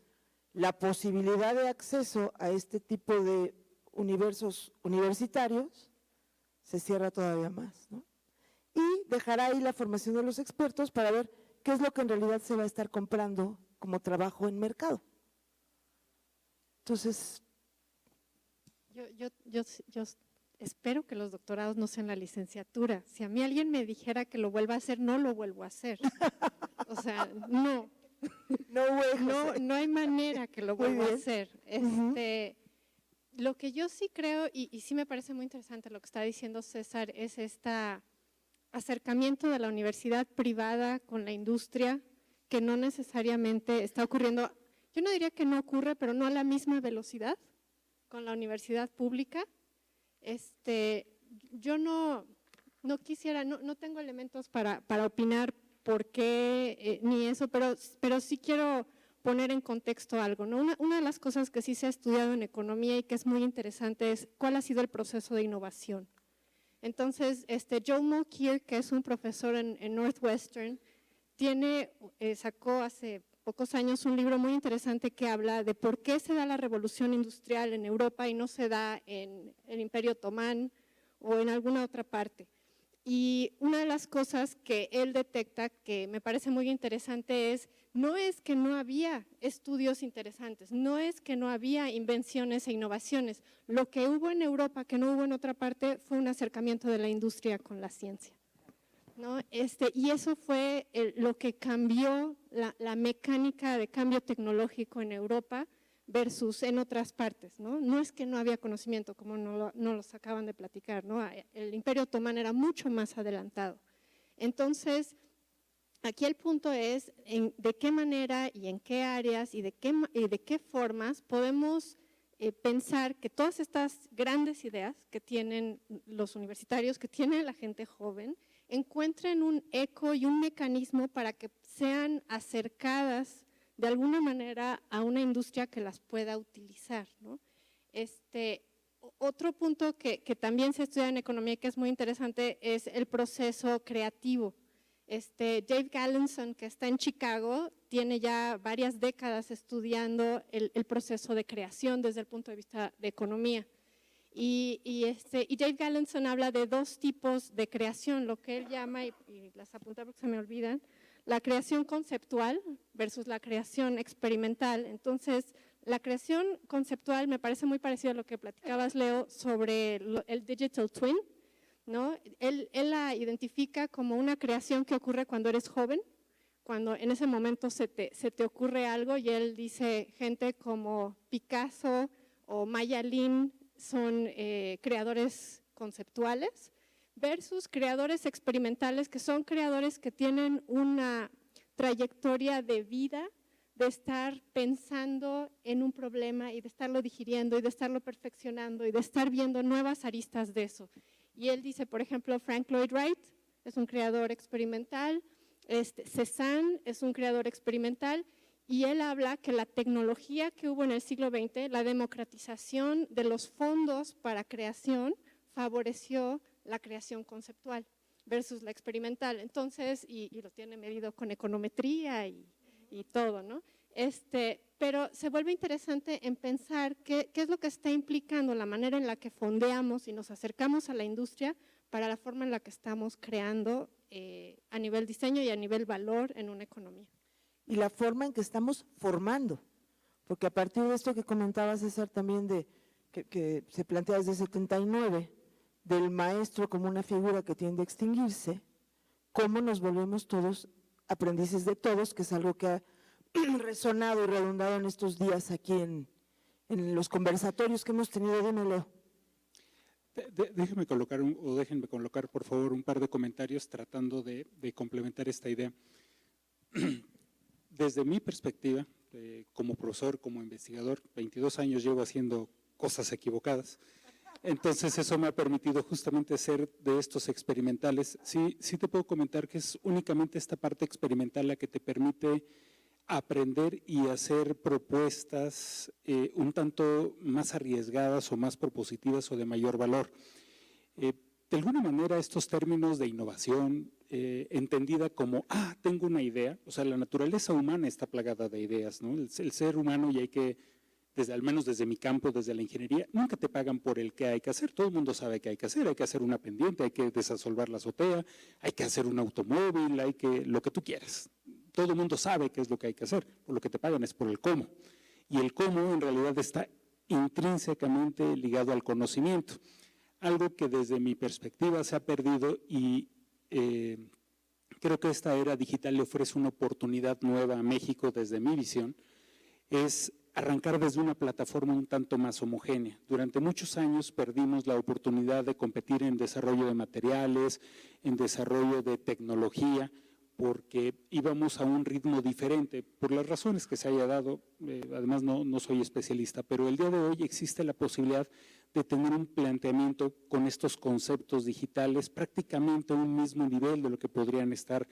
la posibilidad de acceso a este tipo de universos universitarios se cierra todavía más, ¿no? Y dejará ahí la formación de los expertos para ver qué es lo que en realidad se va a estar comprando como trabajo en mercado. Entonces… Yo espero que los doctorados no sean la licenciatura. Si a mí alguien me dijera que lo vuelva a hacer, no lo vuelvo a hacer. O sea, no. No hay manera que lo vuelva a hacer. Lo que yo sí creo, y sí me parece muy interesante lo que está diciendo César, es este acercamiento de la universidad privada con la industria, que no necesariamente está ocurriendo. Yo no diría que no ocurre, pero no a la misma velocidad con la universidad pública. Yo no quisiera, no tengo elementos para opinar por qué ni eso, pero sí quiero poner en contexto algo, ¿no? Una de las cosas que sí se ha estudiado en economía y que es muy interesante es cuál ha sido el proceso de innovación. Entonces, Joe Mulcair, que es un profesor en Northwestern, sacó hace pocos años un libro muy interesante que habla de por qué se da la revolución industrial en Europa y no se da en el Imperio Otomán o en alguna otra parte. Y una de las cosas que él detecta, que me parece muy interesante, no es que no había estudios interesantes, no es que no había invenciones e innovaciones. Lo que hubo en Europa, que no hubo en otra parte, fue un acercamiento de la industria con la ciencia, ¿no? Y eso fue lo que cambió la mecánica de cambio tecnológico en Europa versus en otras partes, ¿no? No es que no había conocimiento, como no los acaban de platicar, ¿no? El Imperio Otomán era mucho más adelantado. Entonces, aquí el punto es de qué manera y en qué áreas y de qué formas podemos pensar que todas estas grandes ideas que tienen los universitarios, que tiene la gente joven, encuentren un eco y un mecanismo para que sean acercadas de alguna manera a una industria que las pueda utilizar, ¿no? Otro punto que también se estudia en economía y que es muy interesante es el proceso creativo. Dave Gallinson, que está en Chicago, tiene ya varias décadas estudiando el proceso de creación desde el punto de vista de economía. Y Dave Gallinson habla de 2 tipos de creación, lo que él llama, y las apunté porque se me olvidan, la creación conceptual versus la creación experimental. Entonces, la creación conceptual me parece muy parecido a lo que platicabas, Leo, sobre el digital twin, ¿no? Él la identifica como una creación que ocurre cuando eres joven, cuando en ese momento se te ocurre algo, y él dice gente como Picasso o Maya Lin son creadores conceptuales, versus creadores experimentales, que son creadores que tienen una trayectoria de vida, de estar pensando en un problema y de estarlo digiriendo y de estarlo perfeccionando y de estar viendo nuevas aristas de eso. Y él dice, por ejemplo, Frank Lloyd Wright es un creador experimental, Cézanne es un creador experimental, y él habla que la tecnología que hubo en el siglo XX, la democratización de los fondos para creación, favoreció la creación conceptual versus la experimental. Entonces, y lo tiene medido con econometría y todo, ¿no? Pero se vuelve interesante en pensar qué es lo que está implicando la manera en la que fondeamos y nos acercamos a la industria para la forma en la que estamos creando a nivel diseño y a nivel valor en una economía. Y la forma en que estamos formando, porque a partir de esto que comentaba César también, que se plantea desde 79, del maestro como una figura que tiende a extinguirse, cómo nos volvemos todos aprendices de todos, que es algo que ha resonado y redundado en estos días aquí en los conversatorios que hemos tenido. Dime, Leo. Déjenme colocar, por favor, un par de comentarios tratando de complementar esta idea. Desde mi perspectiva, como profesor, como investigador, 22 años llevo haciendo cosas equivocadas. Entonces eso me ha permitido justamente ser de estos experimentales. Sí te puedo comentar que es únicamente esta parte experimental la que te permite aprender y hacer propuestas un tanto más arriesgadas o más propositivas o de mayor valor. De alguna manera estos términos de innovación, entendida como, tengo una idea, o sea, la naturaleza humana está plagada de ideas, ¿no? El ser humano, y hay que, al menos desde mi campo, desde la ingeniería, nunca te pagan por el que hay que hacer, todo el mundo sabe que hay que hacer una pendiente, hay que desasolvar la azotea, hay que hacer un automóvil, lo que tú quieras. Todo el mundo sabe qué es lo que hay que hacer, por lo que te pagan es por el cómo. Y el cómo en realidad está intrínsecamente ligado al conocimiento, algo que desde mi perspectiva se ha perdido y creo que esta era digital le ofrece una oportunidad nueva a México desde mi visión, es arrancar desde una plataforma un tanto más homogénea. Durante muchos años perdimos la oportunidad de competir en desarrollo de materiales, en desarrollo de tecnología, porque íbamos a un ritmo diferente, por las razones que se haya dado, además no soy especialista, pero el día de hoy existe la posibilidad de tener un planteamiento con estos conceptos digitales prácticamente a un mismo nivel de lo que podrían estar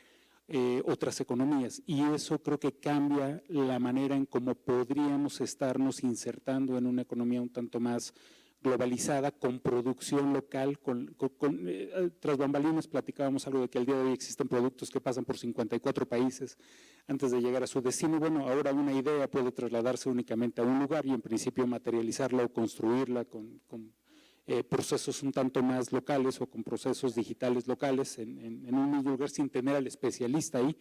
otras economías, y eso creo que cambia la manera en cómo podríamos estarnos insertando en una economía un tanto más globalizada, con producción local, tras bambalinas platicábamos algo de que al día de hoy existen productos que pasan por 54 países antes de llegar a su destino. Bueno, ahora una idea puede trasladarse únicamente a un lugar y en principio materializarla o construirla con procesos un tanto más locales o con procesos digitales locales en un mismo lugar sin tener al especialista ahí.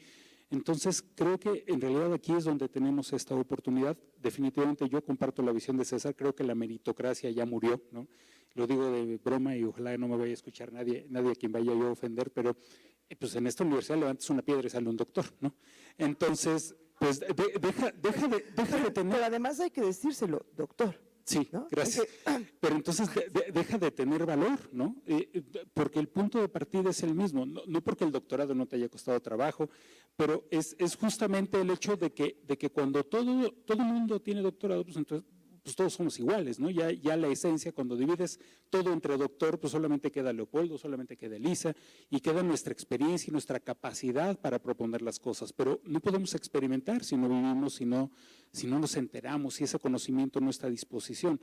Entonces, creo que en realidad aquí es donde tenemos esta oportunidad. Definitivamente yo comparto la visión de César, creo que la meritocracia ya murió, ¿no? Lo digo de broma y ojalá no me vaya a escuchar nadie a quien vaya yo a ofender, pero pues en esta universidad levantas una piedra y sale un doctor, ¿no? Entonces, pues deja de tener… Pero además hay que decírselo, doctor. Sí, ¿no? Gracias. Pero entonces deja de tener valor, ¿no? Porque el punto de partida es el mismo, no porque el doctorado no te haya costado trabajo, pero es justamente el hecho de que cuando todo el mundo tiene doctorado, pues entonces pues todos somos iguales, ¿no? Ya la esencia, cuando divides todo entre doctor, pues solamente queda Leopoldo, solamente queda Elisa, y queda nuestra experiencia y nuestra capacidad para proponer las cosas, pero no podemos experimentar si no vivimos, si no nos enteramos, si ese conocimiento no está a disposición.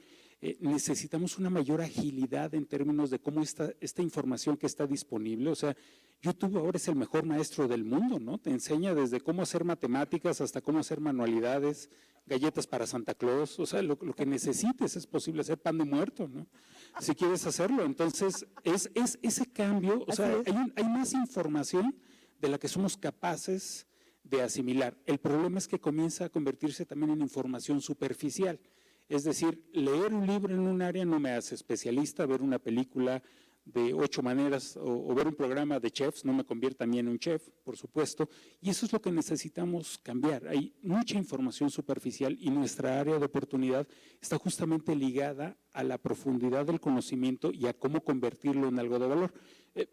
Necesitamos una mayor agilidad en términos de cómo esta información que está disponible, o sea, YouTube ahora es el mejor maestro del mundo, ¿no? Te enseña desde cómo hacer matemáticas hasta cómo hacer manualidades, galletas para Santa Claus, o sea, lo que necesites es posible hacer pan de muerto, ¿no? Si quieres hacerlo. Entonces, es ese cambio, o sea, hay más información de la que somos capaces de asimilar. El problema es que comienza a convertirse también en información superficial. Es decir, leer un libro en un área no me hace especialista, ver una película de 8 maneras, o ver un programa de chefs no me convierte a mí en un chef, por supuesto, y eso es lo que necesitamos cambiar. Hay mucha información superficial y nuestra área de oportunidad está justamente ligada a la profundidad del conocimiento y a cómo convertirlo en algo de valor.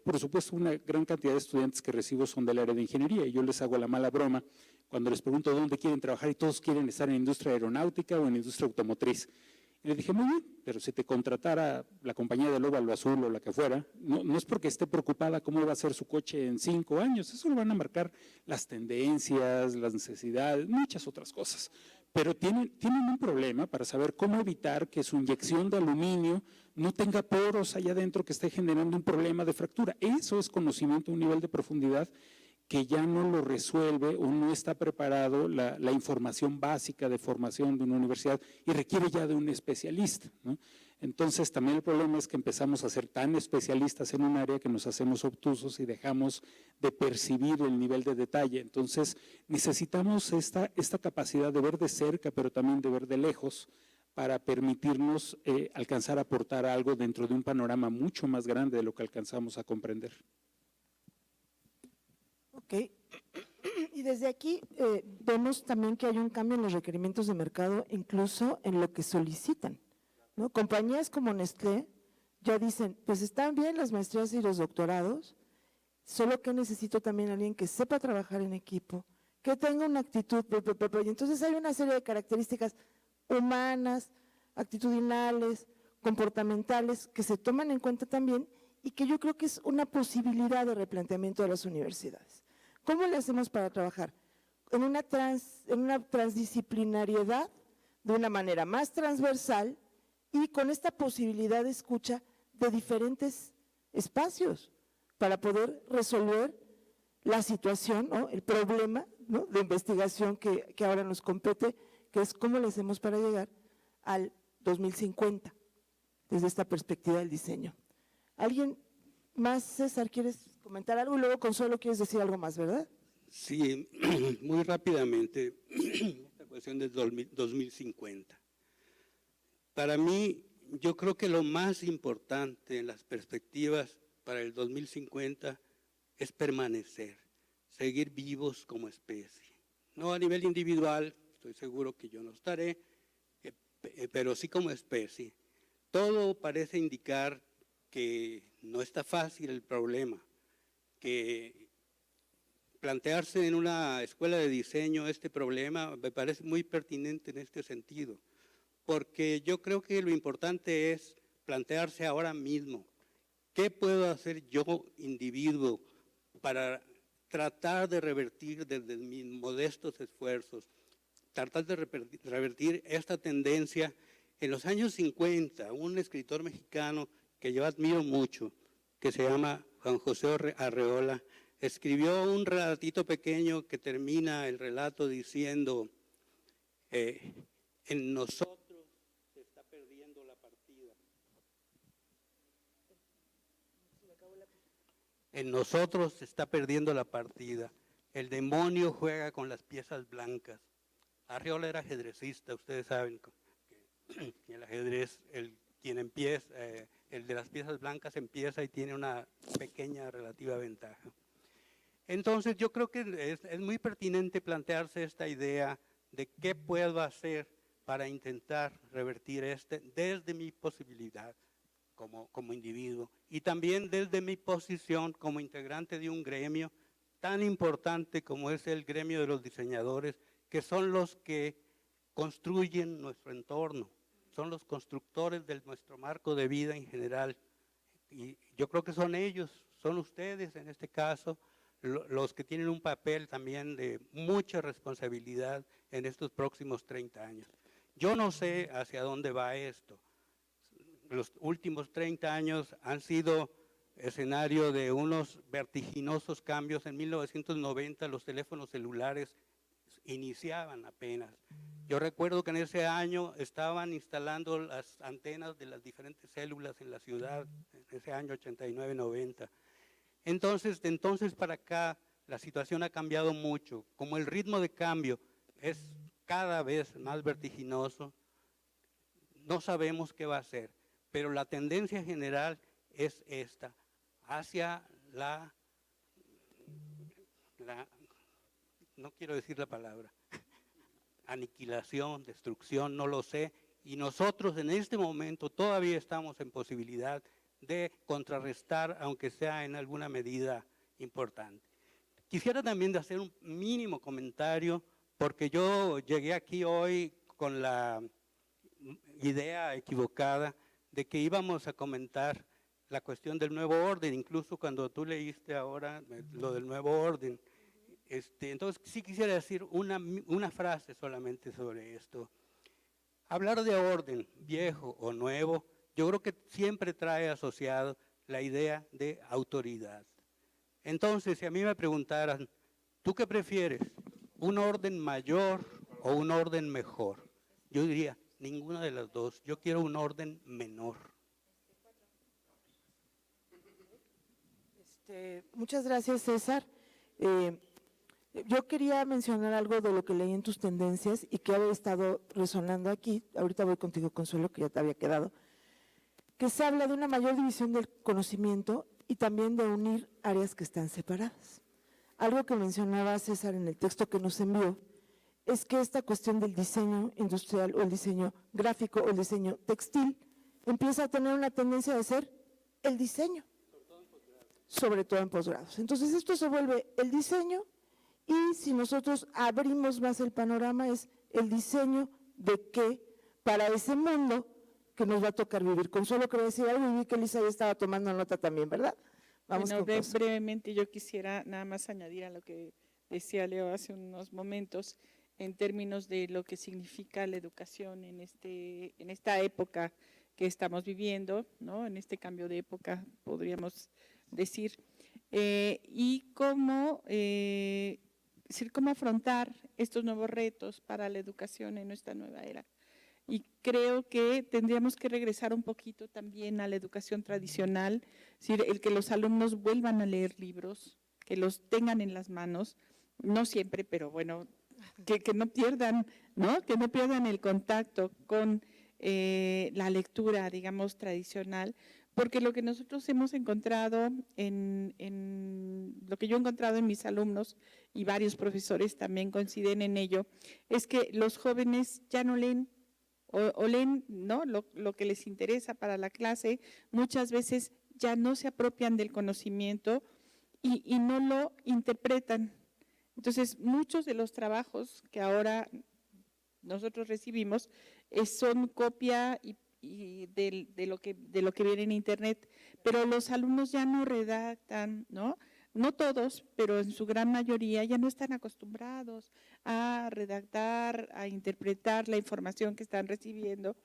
Por supuesto, una gran cantidad de estudiantes que recibo son del área de ingeniería y yo les hago la mala broma cuando les pregunto dónde quieren trabajar y todos quieren estar en industria aeronáutica o en industria automotriz. Y le dije, muy bien, pero si te contratara la compañía del óvalo azul o la que fuera, no es porque esté preocupada cómo va a ser su coche en 5 años, eso lo van a marcar las tendencias, las necesidades, muchas otras cosas. Pero tienen un problema para saber cómo evitar que su inyección de aluminio no tenga poros allá adentro que esté generando un problema de fractura. Eso es conocimiento a un nivel de profundidad que ya no lo resuelve o no está preparado la información básica de formación de una universidad y requiere ya de un especialista, ¿no? Entonces también el problema es que empezamos a ser tan especialistas en un área que nos hacemos obtusos y dejamos de percibir el nivel de detalle. Entonces necesitamos esta capacidad de ver de cerca, pero también de ver de lejos, para permitirnos alcanzar a aportar algo dentro de un panorama mucho más grande de lo que alcanzamos a comprender. Ok, y desde aquí vemos también que hay un cambio en los requerimientos de mercado, incluso en lo que solicitan, ¿no? Compañías como Nestlé ya dicen, pues están bien las maestrías y los doctorados, solo que necesito también alguien que sepa trabajar en equipo, que tenga una actitud, y entonces hay una serie de características humanas, actitudinales, comportamentales, que se toman en cuenta también y que yo creo que es una posibilidad de replanteamiento de las universidades. ¿Cómo le hacemos para trabajar? En una transdisciplinariedad, de una manera más transversal y con esta posibilidad de escucha de diferentes espacios para poder resolver la situación, ¿no? El problema, ¿no?, de investigación que ahora nos compete, que es cómo le hacemos para llegar al 2050, desde esta perspectiva del diseño. ¿Alguien más, César, quieres comentar algo? Y luego, Consuelo, quieres decir algo más, ¿verdad? Sí, muy rápidamente, esta cuestión del 2050. Para mí, yo creo que lo más importante en las perspectivas para el 2050 es permanecer, seguir vivos como especie. No a nivel individual, estoy seguro que yo no estaré, pero sí como especie. Todo parece indicar que no está fácil el problema, que plantearse en una escuela de diseño este problema me parece muy pertinente en este sentido, porque yo creo que lo importante es plantearse ahora mismo, ¿qué puedo hacer yo, individuo, para tratar de revertir desde mis modestos esfuerzos, tratar de revertir esta tendencia? En los años 50, un escritor mexicano que yo admiro mucho, que se llama Juan José Arreola, escribió un relatito pequeño que termina el relato diciendo, en nosotros se está perdiendo la partida. En nosotros se está perdiendo la partida. El demonio juega con las piezas blancas. Arreola era ajedrecista, ustedes saben que el ajedrez, quien empieza, el de las piezas blancas empieza y tiene una pequeña relativa ventaja. Entonces yo creo que es muy pertinente plantearse esta idea de qué puedo hacer para intentar revertir desde mi posibilidad como individuo y también desde mi posición como integrante de un gremio tan importante como es el gremio de los diseñadores, que son los que construyen nuestro entorno, son los constructores de nuestro marco de vida en general. Y yo creo que son ellos, son ustedes en este caso, los que tienen un papel también de mucha responsabilidad en estos próximos 30 años. Yo no sé hacia dónde va esto. Los últimos 30 años han sido escenario de unos vertiginosos cambios. En 1990 los teléfonos celulares iniciaban apenas. Yo recuerdo que en ese año estaban instalando las antenas de las diferentes células en la ciudad, en ese año 89-90. Entonces, de entonces para acá, la situación ha cambiado mucho. Como el ritmo de cambio es cada vez más vertiginoso, no sabemos qué va a ser, pero la tendencia general es esta, hacia no quiero decir la palabra, aniquilación, destrucción, no lo sé, y nosotros en este momento todavía estamos en posibilidad de contrarrestar, aunque sea en alguna medida importante. Quisiera también hacer un mínimo comentario, porque yo llegué aquí hoy con la idea equivocada de que íbamos a comentar la cuestión del nuevo orden, incluso cuando tú leíste ahora lo del nuevo orden. Entonces sí quisiera decir una frase solamente sobre esto. Hablar de orden, viejo o nuevo, yo creo que siempre trae asociado la idea de autoridad. Entonces, si a mí me preguntaran, ¿tú qué prefieres? ¿Un orden mayor o un orden mejor? Yo diría, ninguna de las dos. Yo quiero un orden menor. Muchas gracias, César. Yo quería mencionar algo de lo que leí en tus tendencias y que había estado resonando aquí. Ahorita voy contigo, Consuelo, que ya te había quedado. Que se habla de una mayor división del conocimiento y también de unir áreas que están separadas. Algo que mencionaba César en el texto que nos envió es que esta cuestión del diseño industrial o el diseño gráfico o el diseño textil empieza a tener una tendencia de ser el diseño, sobre todo en posgrados. Entonces esto se vuelve el diseño y si nosotros abrimos más el panorama es el diseño de qué para ese mundo que nos va a tocar vivir. Consuelo quería decir algo y vi que Elisa ya estaba tomando nota también, ¿verdad? Vamos bueno, con brevemente yo quisiera nada más añadir a lo que decía Leo hace unos momentos en términos de lo que significa la educación en esta época que estamos viviendo, ¿no? En este cambio de época, podríamos decir, y cómo afrontar estos nuevos retos para la educación en esta nueva era. Y creo que tendríamos que regresar un poquito también a la educación tradicional, es decir, el que los alumnos vuelvan a leer libros, que los tengan en las manos, no siempre, pero bueno, que no pierdan, ¿no? Que no pierdan el contacto con la lectura, digamos, tradicional, porque lo que nosotros hemos encontrado lo que yo he encontrado en mis alumnos y varios profesores también coinciden en ello, es que los jóvenes ya no leen o leen, ¿no? Lo que les interesa para la clase, muchas veces ya no se apropian del conocimiento y no lo interpretan. Entonces, muchos de los trabajos que ahora nosotros recibimos son copia y de lo que viene en internet, pero los alumnos ya no redactan, ¿no? No todos, pero en su gran mayoría ya no están acostumbrados a redactar, a interpretar la información que están recibiendo,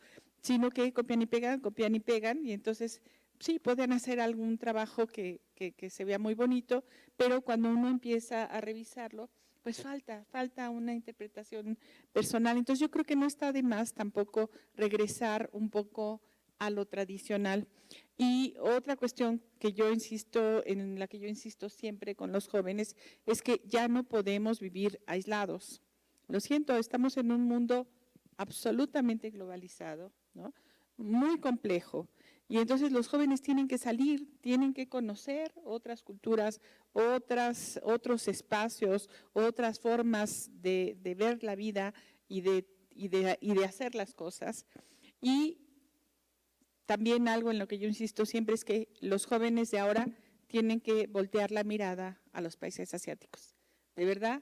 sino que copian y pegan, y entonces sí, pueden hacer algún trabajo que se vea muy bonito, pero cuando uno empieza a revisarlo, pues falta una interpretación personal. Entonces yo creo que no está de más tampoco regresar un poco a lo tradicional. Y otra cuestión que yo insisto, en la que yo insisto siempre con los jóvenes, es que ya no podemos vivir aislados. Lo siento, estamos en un mundo absolutamente globalizado, ¿no? Muy complejo. Y entonces los jóvenes tienen que salir, tienen que conocer otras culturas, otros espacios, otras formas de ver la vida y de hacer las cosas. Y también algo en lo que yo insisto siempre es que los jóvenes de ahora tienen que voltear la mirada a los países asiáticos. De verdad,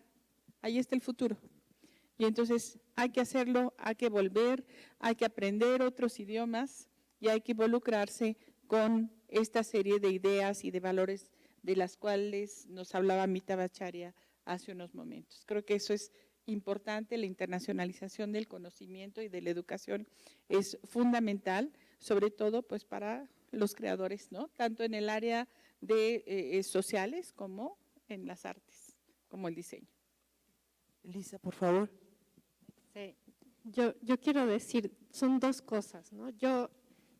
ahí está el futuro. Y entonces hay que hacerlo, hay que volver, hay que aprender otros idiomas y hay que involucrarse con esta serie de ideas y de valores de las cuales nos hablaba Amita Bhattacharya hace unos momentos. Creo que eso es importante, la internacionalización del conocimiento y de la educación es fundamental, sobre todo pues para los creadores, ¿no? Tanto en el área de sociales como en las artes, como el diseño. Elisa, por favor. Sí. Yo quiero decir, son dos cosas, ¿no? Yo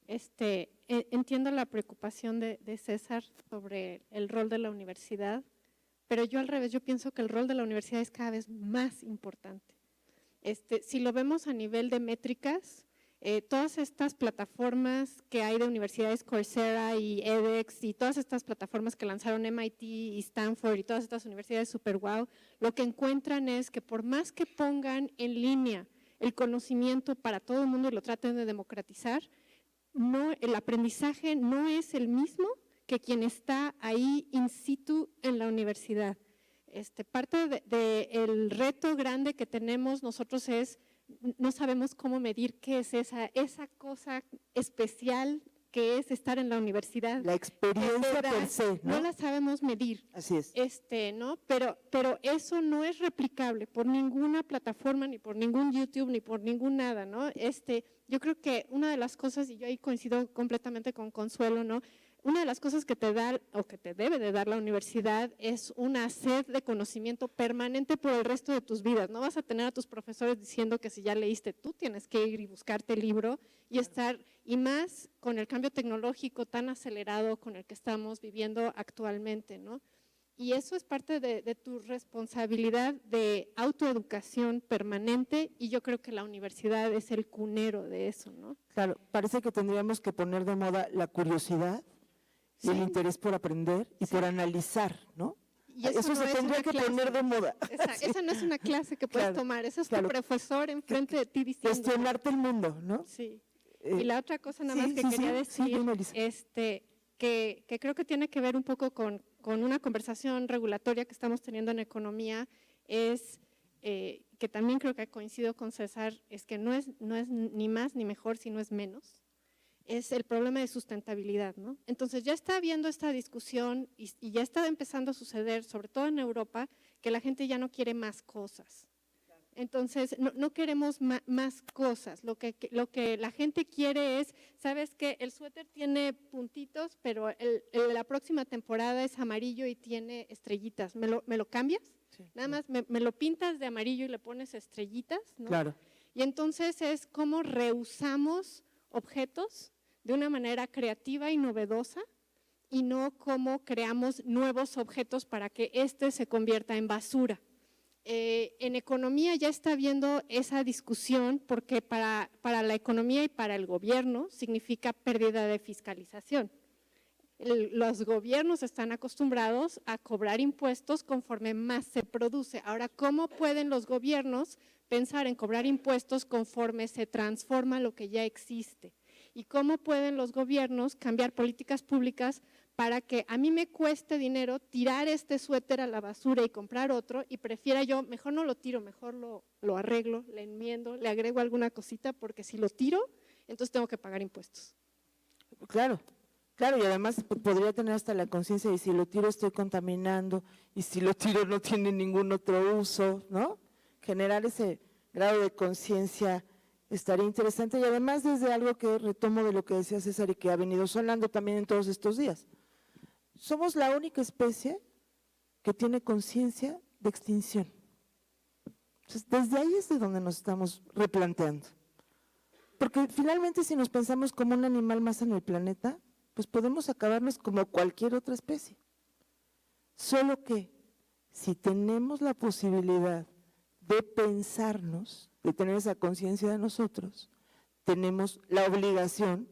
entiendo la preocupación de César sobre el rol de la universidad, pero yo al revés, yo pienso que el rol de la universidad es cada vez más importante. Si lo vemos a nivel de métricas, todas estas plataformas que hay de universidades, Coursera y edX y todas estas plataformas que lanzaron MIT y Stanford y todas estas universidades super wow, lo que encuentran es que por más que pongan en línea el conocimiento para todo el mundo y lo traten de democratizar, el aprendizaje no es el mismo que quien está ahí in situ en la universidad. Parte del reto grande que tenemos nosotros es, no sabemos cómo medir qué es esa cosa especial que es estar en la universidad. La experiencia per se, ¿no? No la sabemos medir. Así es. ¿No? Pero eso no es replicable por ninguna plataforma, ni por ningún YouTube, ni por ningún nada, ¿no? Yo creo que una de las cosas, y yo ahí coincido completamente con Consuelo, ¿no? Una de las cosas que te da o que te debe de dar la universidad es una sed de conocimiento permanente por el resto de tus vidas. No vas a tener a tus profesores diciendo que si ya leíste, tú tienes que ir y buscarte el libro y estar, y más con el cambio tecnológico tan acelerado con el que estamos viviendo actualmente, ¿no? Y eso es parte de tu responsabilidad de autoeducación permanente y yo creo que la universidad es el cunero de eso, ¿no? Claro, parece que tendríamos que poner de moda la curiosidad y el interés por aprender y por analizar, ¿no? Y eso no se es tendría una que clase. poner de moda. Esa no es una clase que puedes Claro, tomar, eso es claro. tu profesor enfrente de ti diciendo. Cuestionarte el mundo, ¿no? Sí. Y la otra cosa nada sí, más que sí, quería sí, decir, dime, Elisa. que creo que tiene que ver un poco con una conversación regulatoria que estamos teniendo en economía, es que también creo que coincido con César, es que no es ni más ni mejor, sino es menos. Es el problema de sustentabilidad, ¿no? Entonces ya está habiendo esta discusión y ya está empezando a suceder, sobre todo en Europa, que la gente ya no quiere más cosas. Entonces no queremos más cosas, lo que la gente quiere es, ¿sabes qué? El suéter tiene puntitos, pero la próxima temporada es amarillo y tiene estrellitas, ¿me lo cambias? Sí. Nada más me lo pintas de amarillo y le pones estrellitas, ¿no? Claro. Y entonces es cómo reusamos objetos de una manera creativa y novedosa y no cómo creamos nuevos objetos para que se convierta en basura. En economía ya está habiendo esa discusión porque para la economía y para el gobierno significa pérdida de fiscalización. Los gobiernos están acostumbrados a cobrar impuestos conforme más se produce. Ahora, ¿cómo pueden los gobiernos pensar en cobrar impuestos conforme se transforma lo que ya existe? ¿Y cómo pueden los gobiernos cambiar políticas públicas para que a mí me cueste dinero tirar este suéter a la basura y comprar otro y prefiera yo, mejor no lo tiro, mejor lo arreglo, le enmiendo, le agrego alguna cosita porque si lo tiro, entonces tengo que pagar impuestos? Claro, claro, y además podría tener hasta la conciencia de si lo tiro estoy contaminando y si lo tiro no tiene ningún otro uso, ¿no? Generar ese grado de conciencia estaría interesante y además desde algo que retomo de lo que decía César y que ha venido sonando también en todos estos días. Somos la única especie que tiene conciencia de extinción. Entonces, desde ahí es de donde nos estamos replanteando. Porque finalmente si nos pensamos como un animal más en el planeta, pues podemos acabarnos como cualquier otra especie. Solo que si tenemos la posibilidad de pensarnos, de tener esa conciencia de nosotros, tenemos la obligación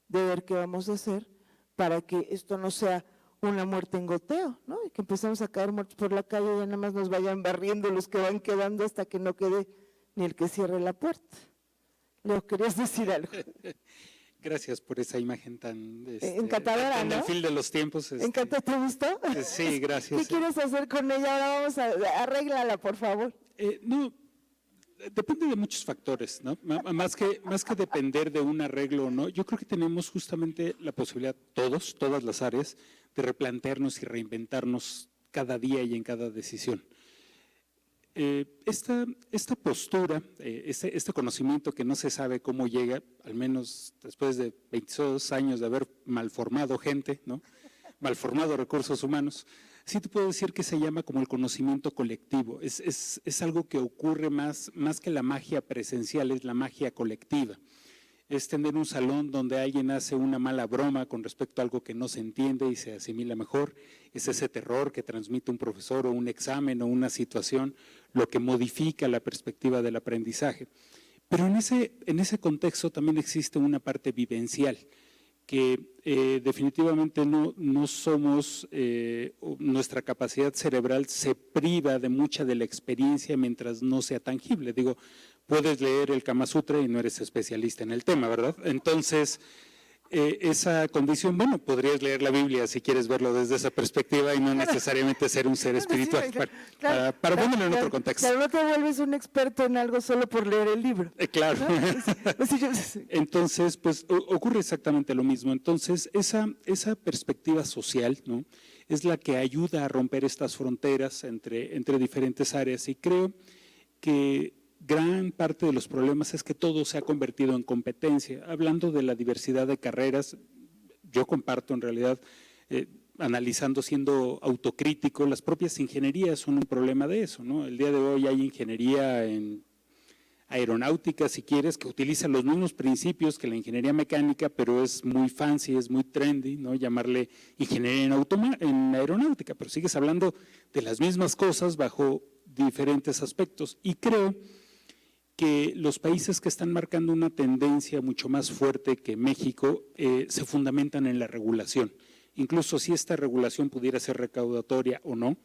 de ver qué vamos a hacer para que esto no sea una muerte en goteo, ¿no? Y que empezamos a caer muertos por la calle y ya nada más nos vayan barriendo los que van quedando hasta que no quede ni el que cierre la puerta. Leo, ¿querías decir algo? Gracias por esa imagen tan encantadora, en ¿no? el fil de los tiempos. Encantadora, ¿te gustó? Sí, gracias. ¿Qué quieres hacer con ella? Ahora vamos a arréglala, por favor. No, depende de muchos factores, ¿no? Más que depender de un arreglo o no, yo creo que tenemos justamente la posibilidad, todas las áreas, de replantearnos y reinventarnos cada día y en cada decisión. Esta postura, este conocimiento que no se sabe cómo llega, al menos después de 22 años de haber malformado gente, ¿no? Malformado recursos humanos, sí te puedo decir que se llama como el conocimiento colectivo. Es algo que ocurre más que la magia presencial, es la magia colectiva. Es tener un salón donde alguien hace una mala broma con respecto a algo que no se entiende y se asimila mejor. Es ese terror que transmite un profesor o un examen o una situación, lo que modifica la perspectiva del aprendizaje. Pero en ese contexto también existe una parte vivencial, que definitivamente no somos, nuestra capacidad cerebral se priva de mucha de la experiencia mientras no sea tangible. Digo, puedes leer el Kama Sutra y no eres especialista en el tema, ¿verdad? Entonces, esa condición, bueno, podrías leer la Biblia si quieres verlo desde esa perspectiva y no necesariamente ser un ser espiritual. Para ponerlo en otro contexto. Claro, no te vuelves un experto en algo solo por leer el libro. Claro. ¿No? Entonces, pues ocurre exactamente lo mismo. Entonces, esa perspectiva social, ¿no?, es la que ayuda a romper estas fronteras entre diferentes áreas, y creo que gran parte de los problemas es que todo se ha convertido en competencia. Hablando de la diversidad de carreras, yo comparto en realidad, analizando, siendo autocrítico, las propias ingenierías son un problema de eso, ¿no? El día de hoy hay ingeniería en aeronáutica, si quieres, que utiliza los mismos principios que la ingeniería mecánica, pero es muy fancy, es muy trendy, ¿no?, llamarle ingeniería en aeronáutica, pero sigues hablando de las mismas cosas bajo diferentes aspectos. Y creo que los países que están marcando una tendencia mucho más fuerte que México se fundamentan en la regulación. Incluso si esta regulación pudiera ser recaudatoria o no,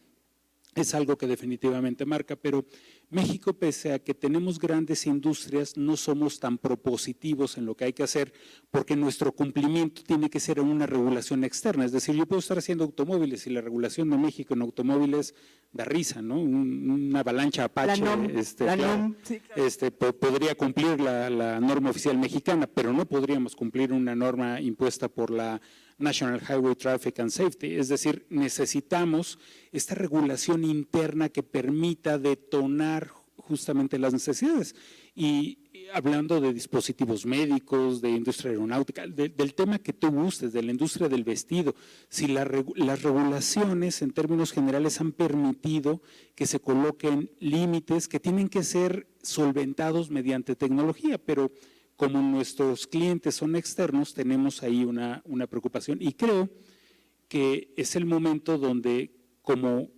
es algo que definitivamente marca, pero México, pese a que tenemos grandes industrias, no somos tan propositivos en lo que hay que hacer, porque nuestro cumplimiento tiene que ser en una regulación externa. Es decir, yo puedo estar haciendo automóviles y la regulación de México en automóviles da risa, ¿no? Una avalancha Apache podría cumplir la norma oficial mexicana, pero no podríamos cumplir una norma impuesta por la National Highway Traffic and Safety. Es decir, necesitamos esta regulación interna que permita detonar justamente las necesidades. Y hablando de dispositivos médicos, de industria aeronáutica, del tema que tú gustes, de la industria del vestido, si las regulaciones en términos generales han permitido que se coloquen límites que tienen que ser solventados mediante tecnología, pero como nuestros clientes son externos, tenemos ahí una preocupación, y creo que es el momento donde como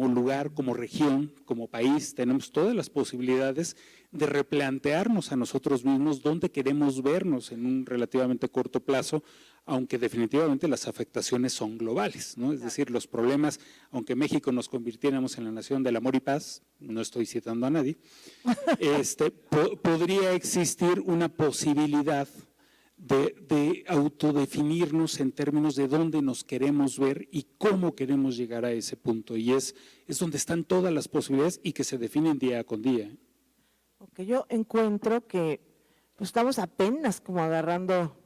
lugar, como región, como país, tenemos todas las posibilidades de replantearnos a nosotros mismos dónde queremos vernos en un relativamente corto plazo, aunque definitivamente las afectaciones son globales, ¿no? Es decir, los problemas, aunque México nos convirtiéramos en la nación del amor y paz, no estoy citando a nadie, podría existir una posibilidad de autodefinirnos en términos de dónde nos queremos ver y cómo queremos llegar a ese punto. Y es donde están todas las posibilidades y que se definen día con día. Porque yo encuentro que pues, estamos apenas como agarrando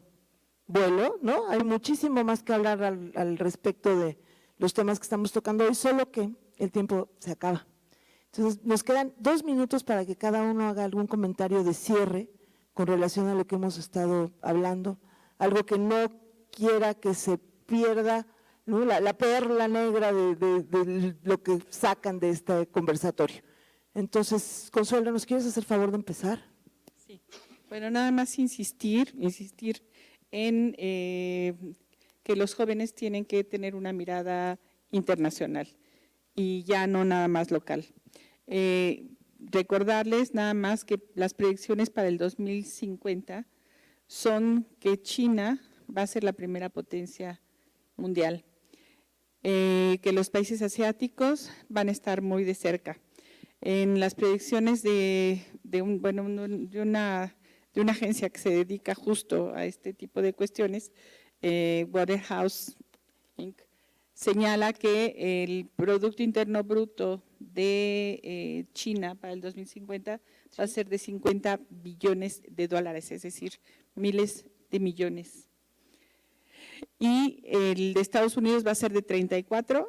vuelo, ¿no? Hay muchísimo más que hablar al respecto de los temas que estamos tocando hoy, solo que el tiempo se acaba. Entonces, nos quedan 2 minutos para que cada uno haga algún comentario de cierre con relación a lo que hemos estado hablando, algo que no quiera que se pierda, ¿no?, la perla negra de lo que sacan de este conversatorio. Entonces, Consuelo, ¿nos quieres hacer favor de empezar? Sí, bueno, nada más insistir en que los jóvenes tienen que tener una mirada internacional y ya no nada más local. Recordarles nada más que las predicciones para el 2050 son que China va a ser la primera potencia mundial, que los países asiáticos van a estar muy de cerca. En las predicciones de una agencia que se dedica justo a este tipo de cuestiones, Waterhouse Inc., señala que el Producto Interno Bruto de China para el 2050 va a ser de $50 billones, es decir, miles de millones. Y el de Estados Unidos va a ser de 34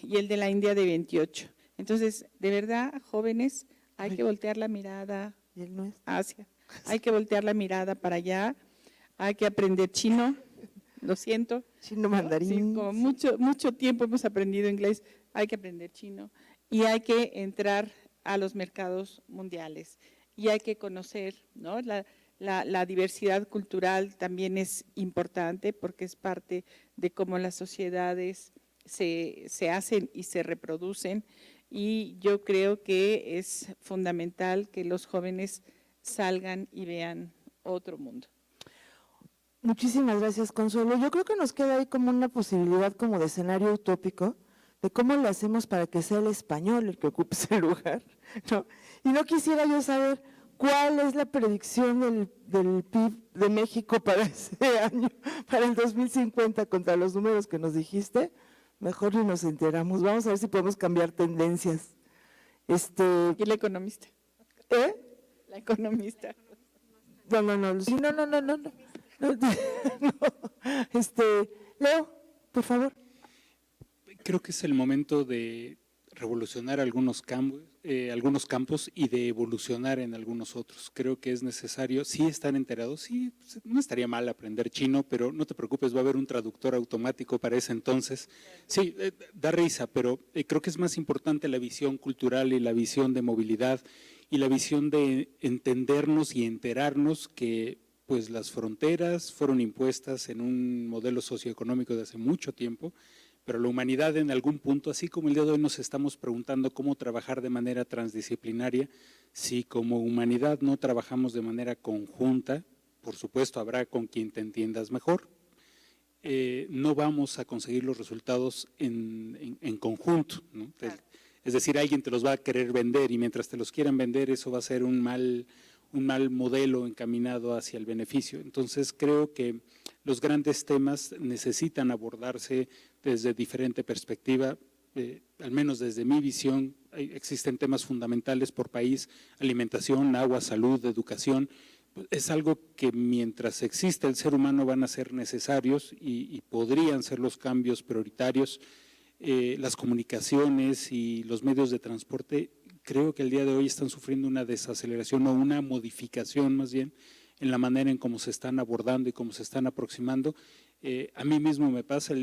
y el de la India de 28. Entonces, de verdad, jóvenes, hay que voltear la mirada hacia, hay que voltear la mirada para allá, hay que aprender chino, lo siento. Chino mandarín. Sí, como mucho tiempo hemos aprendido inglés, hay que aprender chino y hay que entrar a los mercados mundiales y hay que conocer, ¿no? La diversidad cultural también es importante porque es parte de cómo las sociedades se hacen y se reproducen. Y yo creo que es fundamental que los jóvenes salgan y vean otro mundo. Muchísimas gracias, Consuelo. Yo creo que nos queda ahí como una posibilidad como de escenario utópico de cómo le hacemos para que sea el español el que ocupe ese lugar, ¿no? Y no quisiera yo saber cuál es la predicción del PIB de México para ese año, para el 2050, contra los números que nos dijiste. Mejor ni nos enteramos. Vamos a ver si podemos cambiar tendencias. ¿Y la economista? ¿Eh? La economista. No. Sí, no. Leo, por favor. Creo que es el momento de revolucionar algunos campos y de evolucionar en algunos otros. Creo que es necesario, sí estar enterados, sí, no estaría mal aprender chino, pero no te preocupes, va a haber un traductor automático para ese entonces. Sí, da risa, pero creo que es más importante la visión cultural y la visión de movilidad y la visión de entendernos y enterarnos que pues las fronteras fueron impuestas en un modelo socioeconómico de hace mucho tiempo, pero la humanidad en algún punto, así como el día de hoy nos estamos preguntando cómo trabajar de manera transdisciplinaria, si como humanidad no trabajamos de manera conjunta, por supuesto habrá con quien te entiendas mejor, no vamos a conseguir los resultados en conjunto, ¿no? Claro. Es decir, alguien te los va a querer vender y mientras te los quieran vender eso va a ser un mal modelo encaminado hacia el beneficio. Entonces creo que los grandes temas necesitan abordarse desde diferente perspectiva, al menos desde mi visión. Existen temas fundamentales por país: alimentación, agua, salud, educación. Es algo que mientras exista el ser humano van a ser necesarios y podrían ser los cambios prioritarios. Las comunicaciones y los medios de transporte creo que el día de hoy están sufriendo una desaceleración o una modificación más bien en la manera en cómo se están abordando y cómo se están aproximando. A mí mismo me pasa,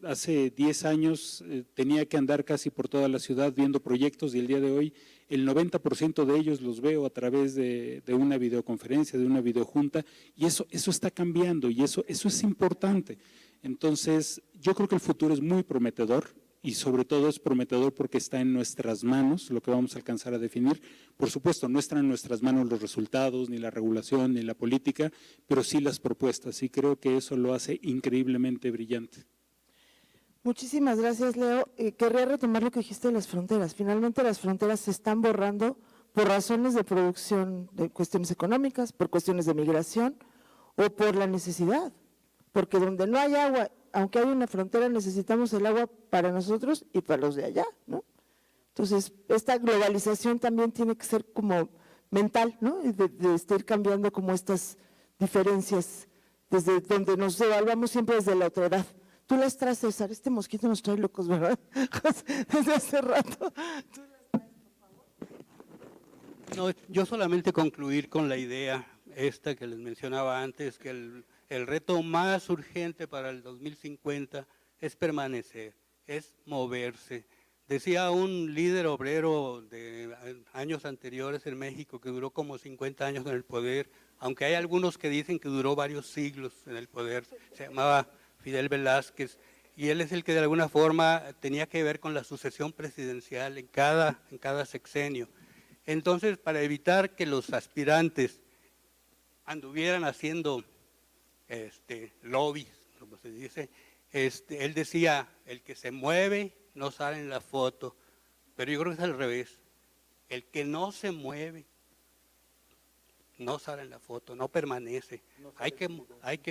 hace 10 años tenía que andar casi por toda la ciudad viendo proyectos y el día de hoy el 90% de ellos los veo a través de una videoconferencia, de una videojunta, y eso está cambiando y eso es importante. Entonces yo creo que el futuro es muy prometedor. Y sobre todo es prometedor porque está en nuestras manos lo que vamos a alcanzar a definir. Por supuesto, no están en nuestras manos los resultados, ni la regulación, ni la política, pero sí las propuestas, y creo que eso lo hace increíblemente brillante. Muchísimas gracias, Leo. Querría retomar lo que dijiste de las fronteras. Finalmente las fronteras se están borrando por razones de producción, de cuestiones económicas, por cuestiones de migración o por la necesidad, porque donde no hay agua, aunque hay una frontera, necesitamos el agua para nosotros y para los de allá, ¿no? Entonces, esta globalización también tiene que ser como mental, ¿no? De estar cambiando como estas diferencias, desde donde nos evaluamos siempre desde la otredad. Tú las traes, César, este mosquito nos trae locos, ¿verdad? Desde hace rato. ¿Tú las traes, por favor? No, yo solamente concluir con la idea esta que les mencionaba antes, que el reto más urgente para el 2050 es permanecer, es moverse. Decía un líder obrero de años anteriores en México que duró como 50 años en el poder, aunque hay algunos que dicen que duró varios siglos en el poder, se llamaba Fidel Velázquez, y él es el que de alguna forma tenía que ver con la sucesión presidencial en cada sexenio. Entonces, para evitar que los aspirantes anduvieran haciendo lobbies, como se dice, él decía, el que se mueve no sale en la foto, pero yo creo que es al revés, el que no se mueve no sale en la foto, no permanece, hay que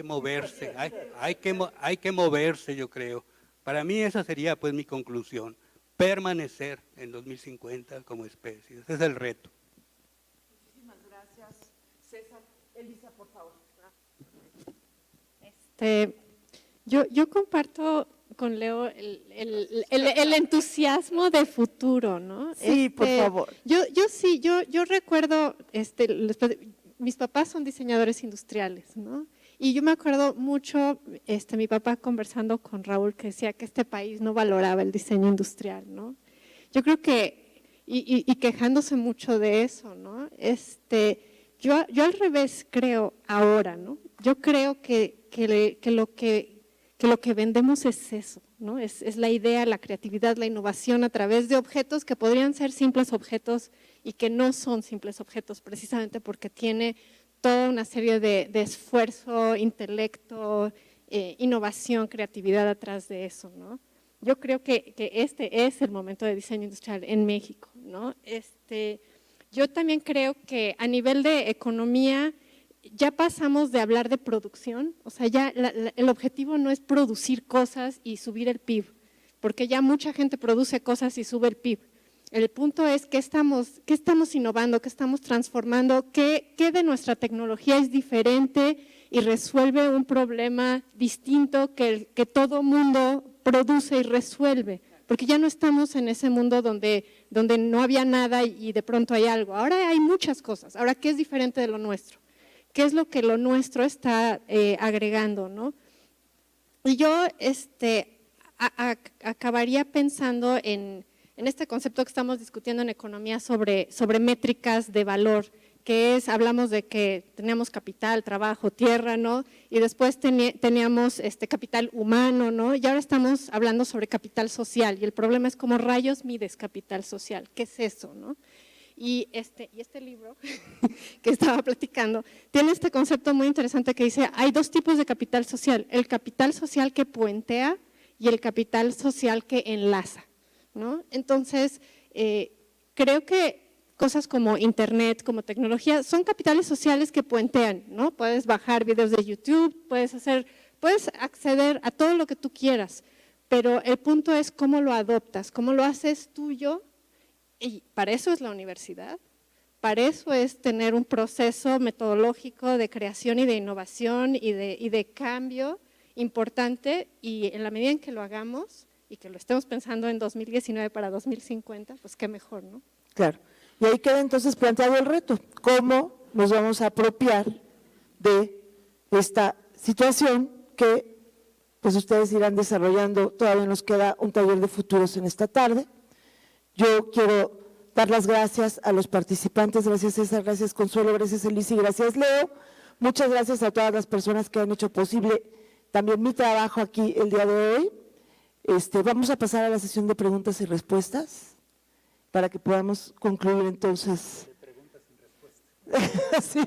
moverse, hay que moverse, yo creo. Para mí esa sería pues mi conclusión, permanecer en 2050 como especie, ese es el reto. Muchísimas gracias, César. Elisa, por favor. Yo comparto con Leo el entusiasmo de futuro, ¿no? Sí, por favor. Yo recuerdo, mis papás son diseñadores industriales, ¿no? Y yo me acuerdo mucho, mi papá conversando con Raúl que decía que este país no valoraba el diseño industrial, ¿no? Yo creo que, y quejándose mucho de eso, ¿no? Yo al revés creo ahora, ¿no? Yo creo que lo que vendemos es eso, ¿no? Es la idea, la creatividad, la innovación a través de objetos que podrían ser simples objetos y que no son simples objetos, precisamente porque tiene toda una serie de esfuerzo, intelecto, innovación, creatividad atrás de eso, ¿no? Yo creo que este es el momento de diseño industrial en México, ¿no? Yo también creo que a nivel de economía ya pasamos de hablar de producción, o sea, ya el objetivo no es producir cosas y subir el PIB, porque ya mucha gente produce cosas y sube el PIB. El punto es qué estamos innovando, qué estamos transformando, qué de nuestra tecnología es diferente y resuelve un problema distinto que todo mundo produce y resuelve, porque ya no estamos en ese mundo donde no había nada y de pronto hay algo. Ahora hay muchas cosas. Ahora, ¿qué es diferente de lo nuestro? ¿Qué es lo que lo nuestro está agregando, ¿no? Y yo acabaría pensando en este concepto que estamos discutiendo en economía sobre métricas de valor, que es, hablamos de que teníamos capital, trabajo, tierra, ¿no? Y después teníamos capital humano, ¿no? Y ahora estamos hablando sobre capital social, y el problema es cómo rayos mides capital social, ¿qué es eso, no? Y este libro que estaba platicando tiene este concepto muy interesante que dice, hay dos tipos de capital social, el capital social que puentea y el capital social que enlaza, ¿no? Entonces, creo que cosas como internet, como tecnología, son capitales sociales que puentean, ¿no? Puedes bajar videos de YouTube, puedes acceder a todo lo que tú quieras, pero el punto es cómo lo adoptas, cómo lo haces tuyo. Y para eso es la universidad, para eso es tener un proceso metodológico de creación y de innovación y de cambio importante, y en la medida en que lo hagamos y que lo estemos pensando en 2019 para 2050, pues qué mejor, ¿no? Claro. Y ahí queda entonces planteado el reto, cómo nos vamos a apropiar de esta situación que pues ustedes irán desarrollando. Todavía nos queda un taller de futuros en esta tarde. Yo quiero dar las gracias a los participantes, gracias César, gracias Consuelo, gracias Elisa y gracias Leo. Muchas gracias a todas las personas que han hecho posible también mi trabajo aquí el día de hoy. Vamos a pasar a la sesión de preguntas y respuestas para que podamos concluir entonces. Preguntas y respuestas. Sí.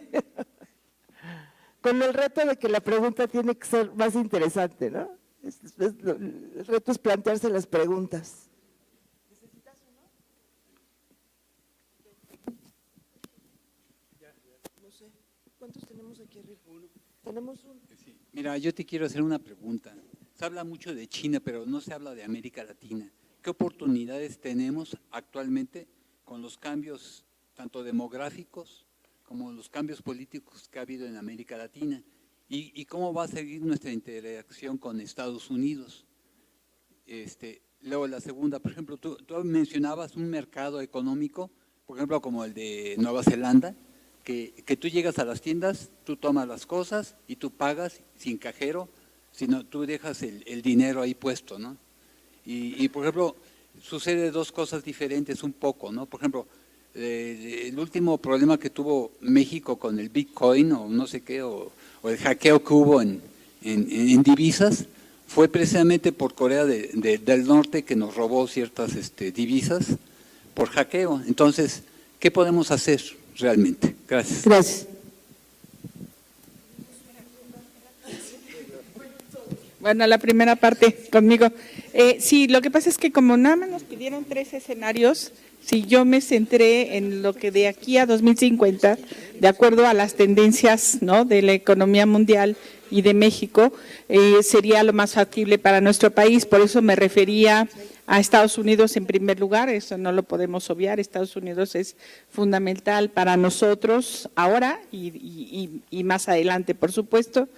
Con el reto de que la pregunta tiene que ser más interesante, ¿no? El reto es plantearse las preguntas. ¿Cuántos tenemos aquí arriba? Uno. Tenemos uno. Sí. Mira, yo te quiero hacer una pregunta. Se habla mucho de China, pero no se habla de América Latina. ¿Qué oportunidades tenemos actualmente con los cambios tanto demográficos como los cambios políticos que ha habido en América Latina? ¿Y cómo va a seguir nuestra interacción con Estados Unidos? Luego la segunda, por ejemplo, tú mencionabas un mercado económico, por ejemplo, como el de Nueva Zelanda, que tú llegas a las tiendas, tú tomas las cosas y tú pagas sin cajero, sino tú dejas el dinero ahí puesto, ¿no? Y por ejemplo, sucede dos cosas diferentes un poco, ¿no? Por ejemplo, el último problema que tuvo México con el Bitcoin o no sé qué, o el hackeo que hubo en divisas, fue precisamente por Corea del Norte, que nos robó ciertas divisas por hackeo. Entonces, ¿qué podemos hacer realmente? Gracias. Gracias. Bueno, la primera parte conmigo. Sí, lo que pasa es que como nada más nos pidieron 3 escenarios, si yo me centré en lo que de aquí a 2050, de acuerdo a las tendencias, ¿no?, de la economía mundial y de México, sería lo más factible para nuestro país. Por eso me refería a Estados Unidos en primer lugar, eso no lo podemos obviar. Estados Unidos es fundamental para nosotros ahora y más adelante, por supuesto,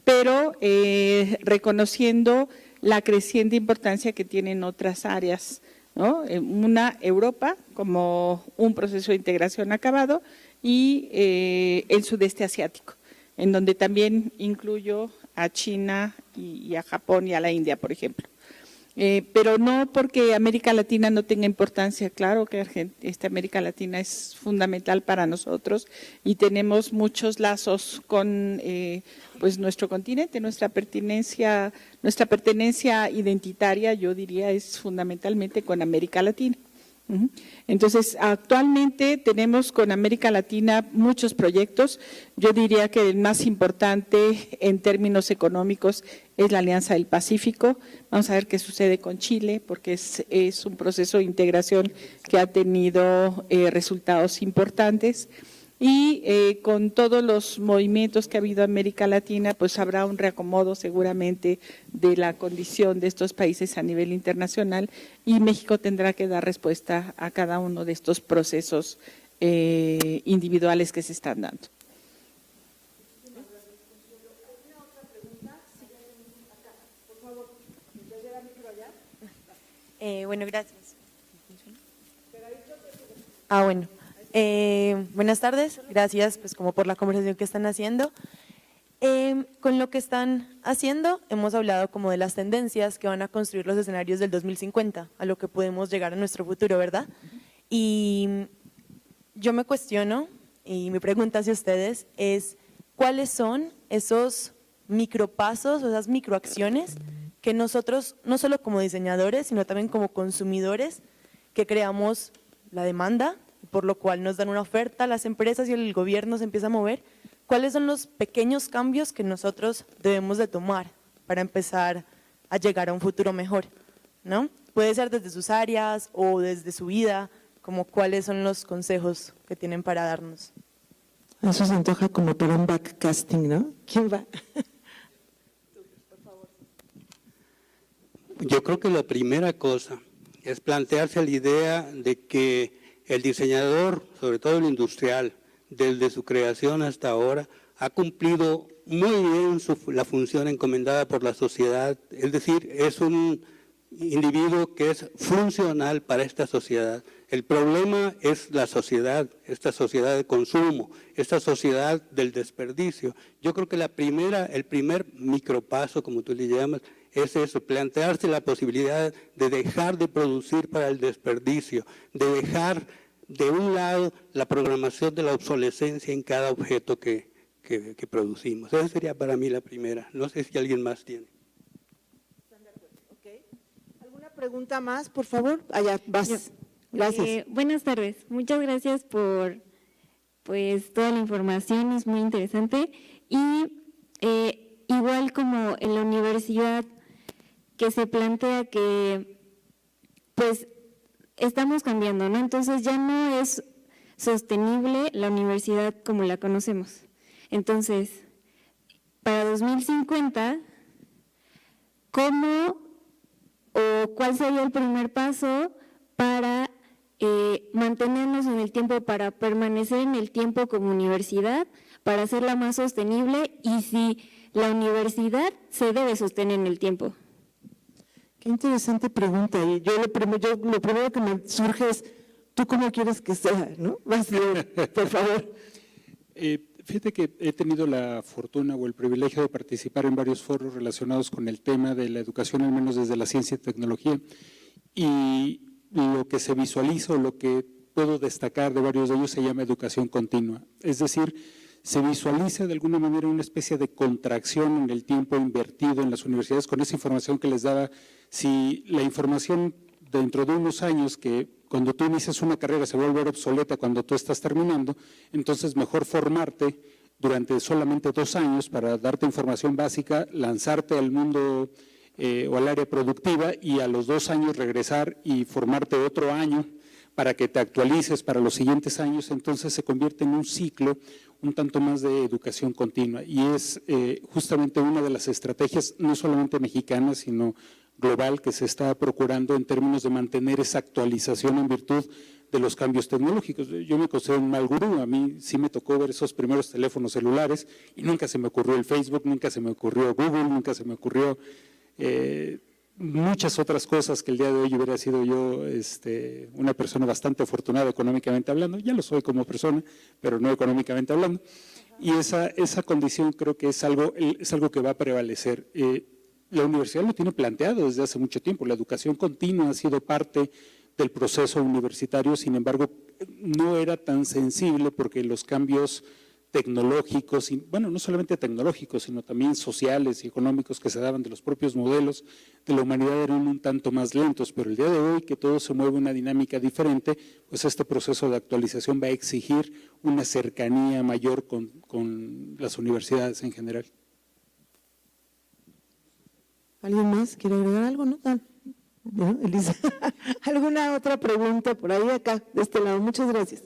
pero reconociendo la creciente importancia que tienen otras áreas, ¿no? Una, Europa como un proceso de integración acabado, y el sudeste asiático, en donde también incluyo a China y a Japón y a la India, por ejemplo. Pero no porque América Latina no tenga importancia, claro que América Latina es fundamental para nosotros y tenemos muchos lazos con pues nuestro continente, nuestra pertenencia identitaria, yo diría, es fundamentalmente con América Latina. Entonces, actualmente tenemos con América Latina muchos proyectos. Yo diría que el más importante en términos económicos es la Alianza del Pacífico. Vamos a ver qué sucede con Chile, porque es un proceso de integración que ha tenido resultados importantes. Y con todos los movimientos que ha habido en América Latina, pues habrá un reacomodo seguramente de la condición de estos países a nivel internacional y México tendrá que dar respuesta a cada uno de estos procesos individuales que se están dando. Bueno, gracias. Bueno. Buenas tardes, gracias pues como por la conversación que están haciendo. Con lo que están haciendo hemos hablado como de las tendencias que van a construir los escenarios del 2050, a lo que podemos llegar a nuestro futuro, ¿verdad? Y yo me cuestiono, y mi pregunta hacia ustedes es, ¿cuáles son esos micropasos o esas microacciones que nosotros, no solo como diseñadores, sino también como consumidores, que creamos la demanda, por lo cual nos dan una oferta a las empresas y el gobierno se empieza a mover? ¿Cuáles son los pequeños cambios que nosotros debemos de tomar para empezar a llegar a un futuro mejor, ¿no? Puede ser desde sus áreas o desde su vida, como cuáles son los consejos que tienen para darnos. Eso se antoja como para un backcasting, ¿no? ¿Quién va? Yo creo que la primera cosa es plantearse la idea de que el diseñador, sobre todo el industrial, desde su creación hasta ahora, ha cumplido muy bien la función encomendada por la sociedad, es decir, es un individuo que es funcional para esta sociedad. El problema es la sociedad, esta sociedad de consumo, esta sociedad del desperdicio. Yo creo que el primer micropaso, como tú le llamas, es eso, plantearse la posibilidad de dejar de producir para el desperdicio, de dejar de un lado la programación de la obsolescencia en cada objeto que producimos. Esa sería para mí la primera. No sé si alguien más tiene. ¿Alguna pregunta más, por favor? Allá, vas. Gracias. Buenas tardes. Muchas gracias por pues toda la información, es muy interesante. Y igual como en la universidad, que se plantea que pues estamos cambiando, ¿no? Entonces ya no es sostenible la universidad como la conocemos. Entonces, para 2050, ¿cómo o cuál sería el primer paso para mantenernos en el tiempo, para permanecer en el tiempo como universidad, para hacerla más sostenible y si la universidad se debe sostener en el tiempo? Qué interesante pregunta. Y yo lo primero que me surge es, ¿tú cómo quieres que sea? ¿No? Vas, por favor. Fíjate que he tenido la fortuna o el privilegio de participar en varios foros relacionados con el tema de la educación, al menos desde la ciencia y tecnología, y lo que se visualiza o lo que puedo destacar de varios de ellos se llama educación continua. Es decir, se visualiza de alguna manera una especie de contracción en el tiempo invertido en las universidades con esa información que les daba. Si la información dentro de unos años, que cuando tú inicias una carrera se va a volver obsoleta cuando tú estás terminando, entonces mejor formarte durante solamente 2 años para darte información básica, lanzarte al mundo o al área productiva y a los 2 años regresar y formarte otro año para que te actualices para los siguientes años. Entonces se convierte en un ciclo un tanto más de educación continua y es justamente una de las estrategias no solamente mexicanas sino global que se está procurando en términos de mantener esa actualización en virtud de los cambios tecnológicos. Yo me considero un mal gurú, a mí sí me tocó ver esos primeros teléfonos celulares y nunca se me ocurrió el Facebook, nunca se me ocurrió Google, nunca se me ocurrió muchas otras cosas que el día de hoy hubiera sido yo una persona bastante afortunada económicamente hablando, ya lo soy como persona, pero no económicamente hablando, y esa condición creo que es algo que va a prevalecer. la universidad lo tiene planteado desde hace mucho tiempo. La educación continua ha sido parte del proceso universitario, sin embargo, no era tan sensible porque los cambios tecnológicos, bueno, no solamente tecnológicos, sino también sociales y económicos que se daban de los propios modelos de la humanidad eran un tanto más lentos, pero el día de hoy que todo se mueve en una dinámica diferente, pues este proceso de actualización va a exigir una cercanía mayor con las universidades en general. ¿Alguien más quiere agregar algo? ¿No, Elisa? ¿Alguna otra pregunta por ahí, acá, de este lado? Muchas gracias.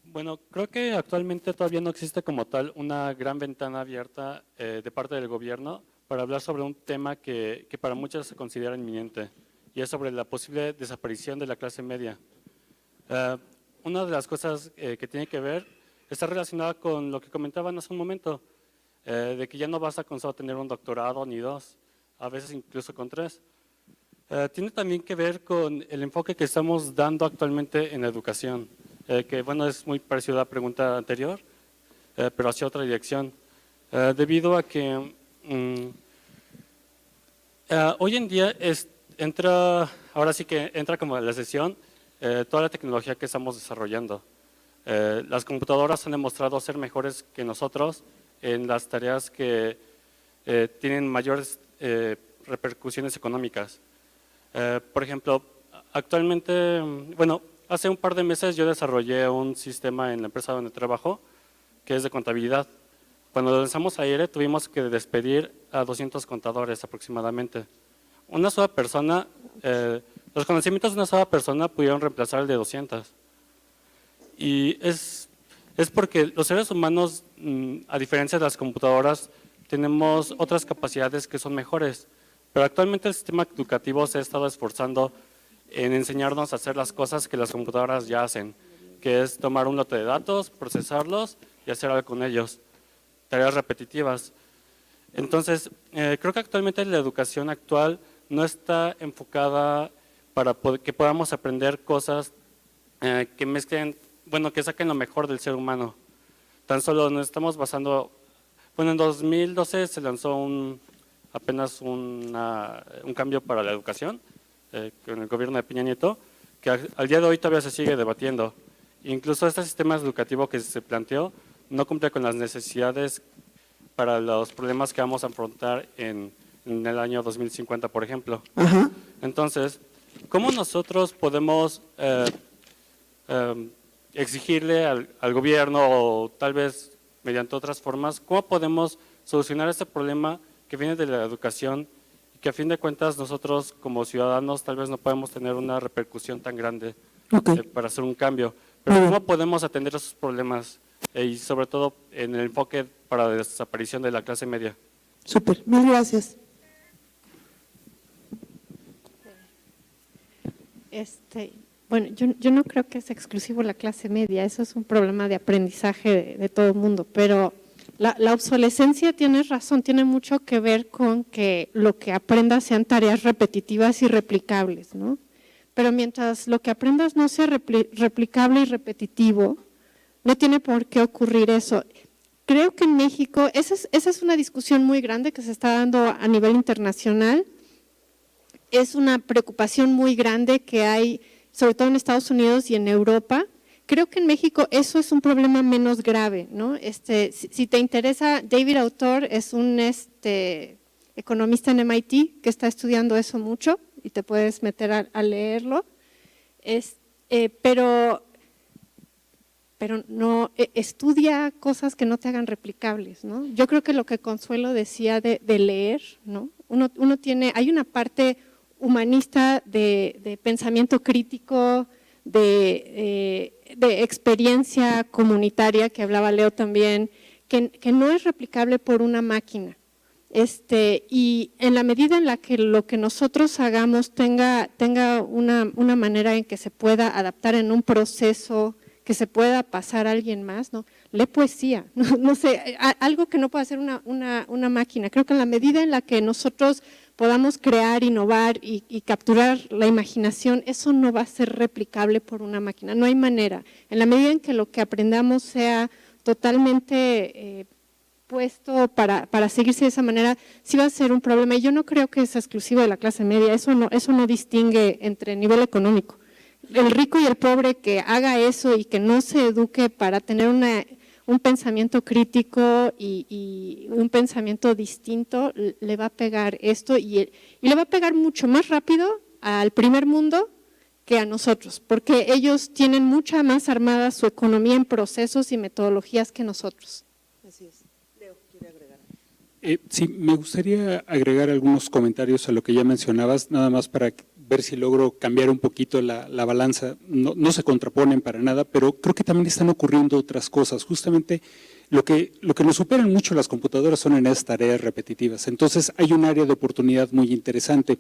Bueno, creo que actualmente todavía no existe como tal una gran ventana abierta de parte del gobierno para hablar sobre un tema que para muchos se considera inminente, y es sobre la posible desaparición de la clase media. Una de las cosas que tiene que ver está relacionada con lo que comentaban hace un momento, de que ya no basta con solo tener un doctorado ni dos, a veces incluso con 3. Tiene también que ver con el enfoque que estamos dando actualmente en la educación. Que bueno, es muy parecido a la pregunta anterior, pero hacia otra dirección, debido a que hoy en día ahora sí que entra como en la sesión toda la tecnología que estamos desarrollando. Las computadoras han demostrado ser mejores que nosotros en las tareas que tienen mayores repercusiones económicas. Por ejemplo, actualmente, bueno, hace un par de meses yo desarrollé un sistema en la empresa donde trabajo que es de contabilidad. Cuando lo lanzamos ayer tuvimos que despedir a 200 contadores aproximadamente. Una sola persona, los conocimientos de una sola persona pudieron reemplazar el de 200. Y es porque los seres humanos, a diferencia de las computadoras, tenemos otras capacidades que son mejores. Pero actualmente el sistema educativo se ha estado esforzando en enseñarnos a hacer las cosas que las computadoras ya hacen, que es tomar un lote de datos, procesarlos y hacer algo con ellos, tareas repetitivas. Entonces, creo que actualmente la educación actual no está enfocada para que podamos aprender cosas que mezclen, bueno, que saquen lo mejor del ser humano. Tan solo nos estamos basando, bueno, en 2012 se lanzó apenas un cambio para la educación, con el gobierno de Peña Nieto, que al día de hoy todavía se sigue debatiendo. Incluso este sistema educativo que se planteó no cumple con las necesidades para los problemas que vamos a afrontar en el año 2050, por ejemplo. Ajá. Entonces, ¿cómo nosotros podemos exigirle al gobierno, o tal vez mediante otras formas, cómo podemos solucionar este problema que viene de la educación, que a fin de cuentas nosotros como ciudadanos tal vez no podemos tener una repercusión tan grande para hacer un cambio? Pero ¿cómo podemos atender esos problemas y sobre todo en el enfoque para la desaparición de la clase media? Súper, mil gracias. Bueno, yo no creo que es exclusivo la clase media, eso es un problema de aprendizaje de todo el mundo, pero la obsolescencia, tienes razón, tiene mucho que ver con que lo que aprendas sean tareas repetitivas y replicables, ¿no? Pero mientras lo que aprendas no sea replicable y repetitivo, no tiene por qué ocurrir eso. Creo que en México, esa es una discusión muy grande que se está dando a nivel internacional, es una preocupación muy grande que hay, sobre todo en Estados Unidos y en Europa. Creo que en México eso es un problema menos grave, ¿no? Si te interesa, David Autor es un economista en MIT que está estudiando eso mucho y te puedes meter a leerlo. Pero no estudia cosas que no te hagan replicables, ¿no? Yo creo que lo que Consuelo decía de leer, ¿no? Hay una parte humanista de pensamiento crítico, de experiencia comunitaria, que hablaba Leo también, que no es replicable por una máquina. Y en la medida en la que lo que nosotros hagamos tenga una manera en que se pueda adaptar en un proceso, que se pueda pasar a alguien más, ¿no? Lee poesía, no sé, algo que no puede hacer una máquina. Creo que en la medida en la que nosotros podamos crear, innovar y capturar la imaginación, eso no va a ser replicable por una máquina, no hay manera. En la medida en que lo que aprendamos sea totalmente puesto para seguirse de esa manera, sí va a ser un problema. Y yo no creo que es exclusivo de la clase media, eso no distingue entre nivel económico. El rico y el pobre que haga eso y que no se eduque para tener un pensamiento crítico y un pensamiento distinto, le va a pegar esto y le va a pegar mucho más rápido al primer mundo que a nosotros, porque ellos tienen mucha más armada su economía en procesos y metodologías que nosotros. Así es. Leo, ¿quiere agregar? Sí, me gustaría agregar algunos comentarios a lo que ya mencionabas, nada más para ver si logro cambiar un poquito la balanza. No se contraponen para nada, pero creo que también están ocurriendo otras cosas. Justamente lo que nos superan mucho las computadoras son en esas tareas repetitivas. Entonces hay un área de oportunidad muy interesante.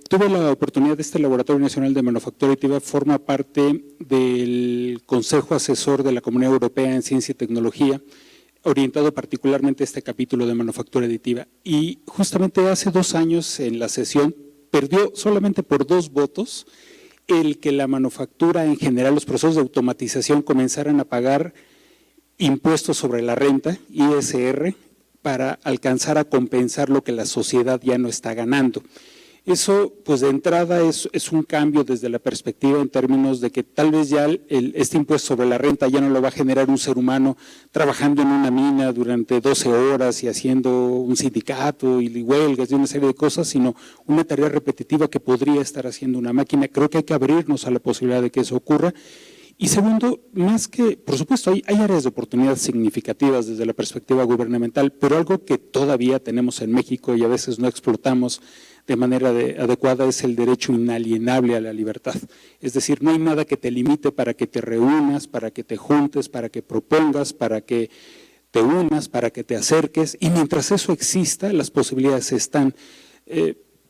Tuve la oportunidad, este Laboratorio Nacional de Manufactura Aditiva forma parte del Consejo Asesor de la Comunidad Europea en Ciencia y Tecnología, orientado particularmente a este capítulo de manufactura aditiva. Y justamente hace 2 años en la sesión perdió solamente por 2 votos el que la manufactura en general, los procesos de automatización comenzaran a pagar impuestos sobre la renta, ISR, para alcanzar a compensar lo que la sociedad ya no está ganando. Eso, pues de entrada, es un cambio desde la perspectiva en términos de que tal vez ya este impuesto sobre la renta ya no lo va a generar un ser humano trabajando en una mina durante 12 horas y haciendo un sindicato y huelgas y una serie de cosas, sino una tarea repetitiva que podría estar haciendo una máquina. Creo que hay que abrirnos a la posibilidad de que eso ocurra. Y segundo, más que, por supuesto, hay áreas de oportunidad significativas desde la perspectiva gubernamental, pero algo que todavía tenemos en México y a veces no explotamos de manera adecuada es el derecho inalienable a la libertad. Es decir, no hay nada que te limite para que te reúnas, para que te juntes, para que propongas, para que te unas, para que te acerques, y mientras eso exista, las posibilidades están.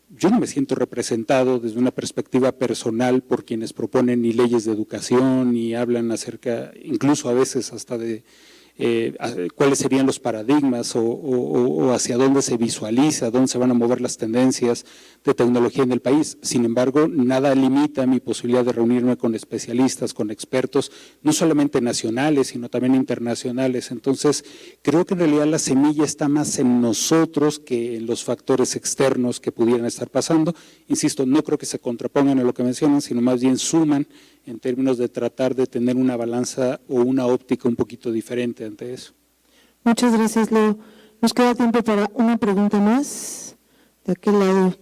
Yo no me siento representado desde una perspectiva personal por quienes proponen ni leyes de educación, ni hablan acerca, incluso a veces hasta de cuáles serían los paradigmas o hacia dónde se visualiza, dónde se van a mover las tendencias de tecnología en el país. Sin embargo, nada limita mi posibilidad de reunirme con especialistas, con expertos, no solamente nacionales, sino también internacionales. Entonces, creo que en realidad la semilla está más en nosotros que en los factores externos que pudieran estar pasando. Insisto, no creo que se contrapongan a lo que mencionan, sino más bien suman en términos de tratar de tener una balanza o una óptica un poquito diferente ante eso. Muchas gracias, Leo. Nos queda tiempo para una pregunta más. De aquel lado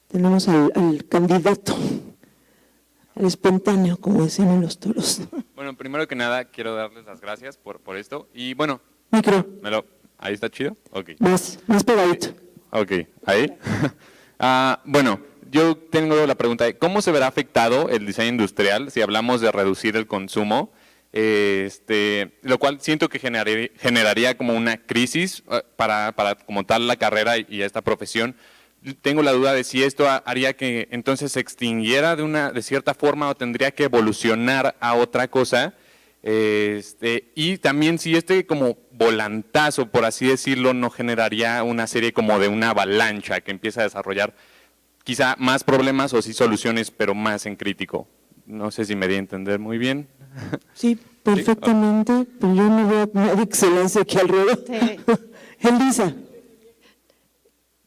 tenemos al candidato, al espontáneo, como decían en los toros. Bueno, primero que nada quiero darles las gracias por esto. Y bueno, Micro. ¿Ahí está chido? Ok. Más pegadito. Ok, ¿ahí? Bueno, yo tengo la pregunta de ¿cómo se verá afectado el diseño industrial si hablamos de reducir el consumo? Lo cual siento que generaría como una crisis para como tal la carrera y esta profesión. Tengo la duda de si esto haría que entonces se extinguiera de cierta forma o tendría que evolucionar a otra cosa. Y también si como volantazo, por así decirlo, no generaría una serie como de una avalancha que empieza a desarrollar quizá más problemas o sí soluciones, pero más en crítico. No sé si me di a entender muy bien. Sí, perfectamente, ¿sí? Pero yo no veo nada de excelencia aquí alrededor. Sí. Elisa.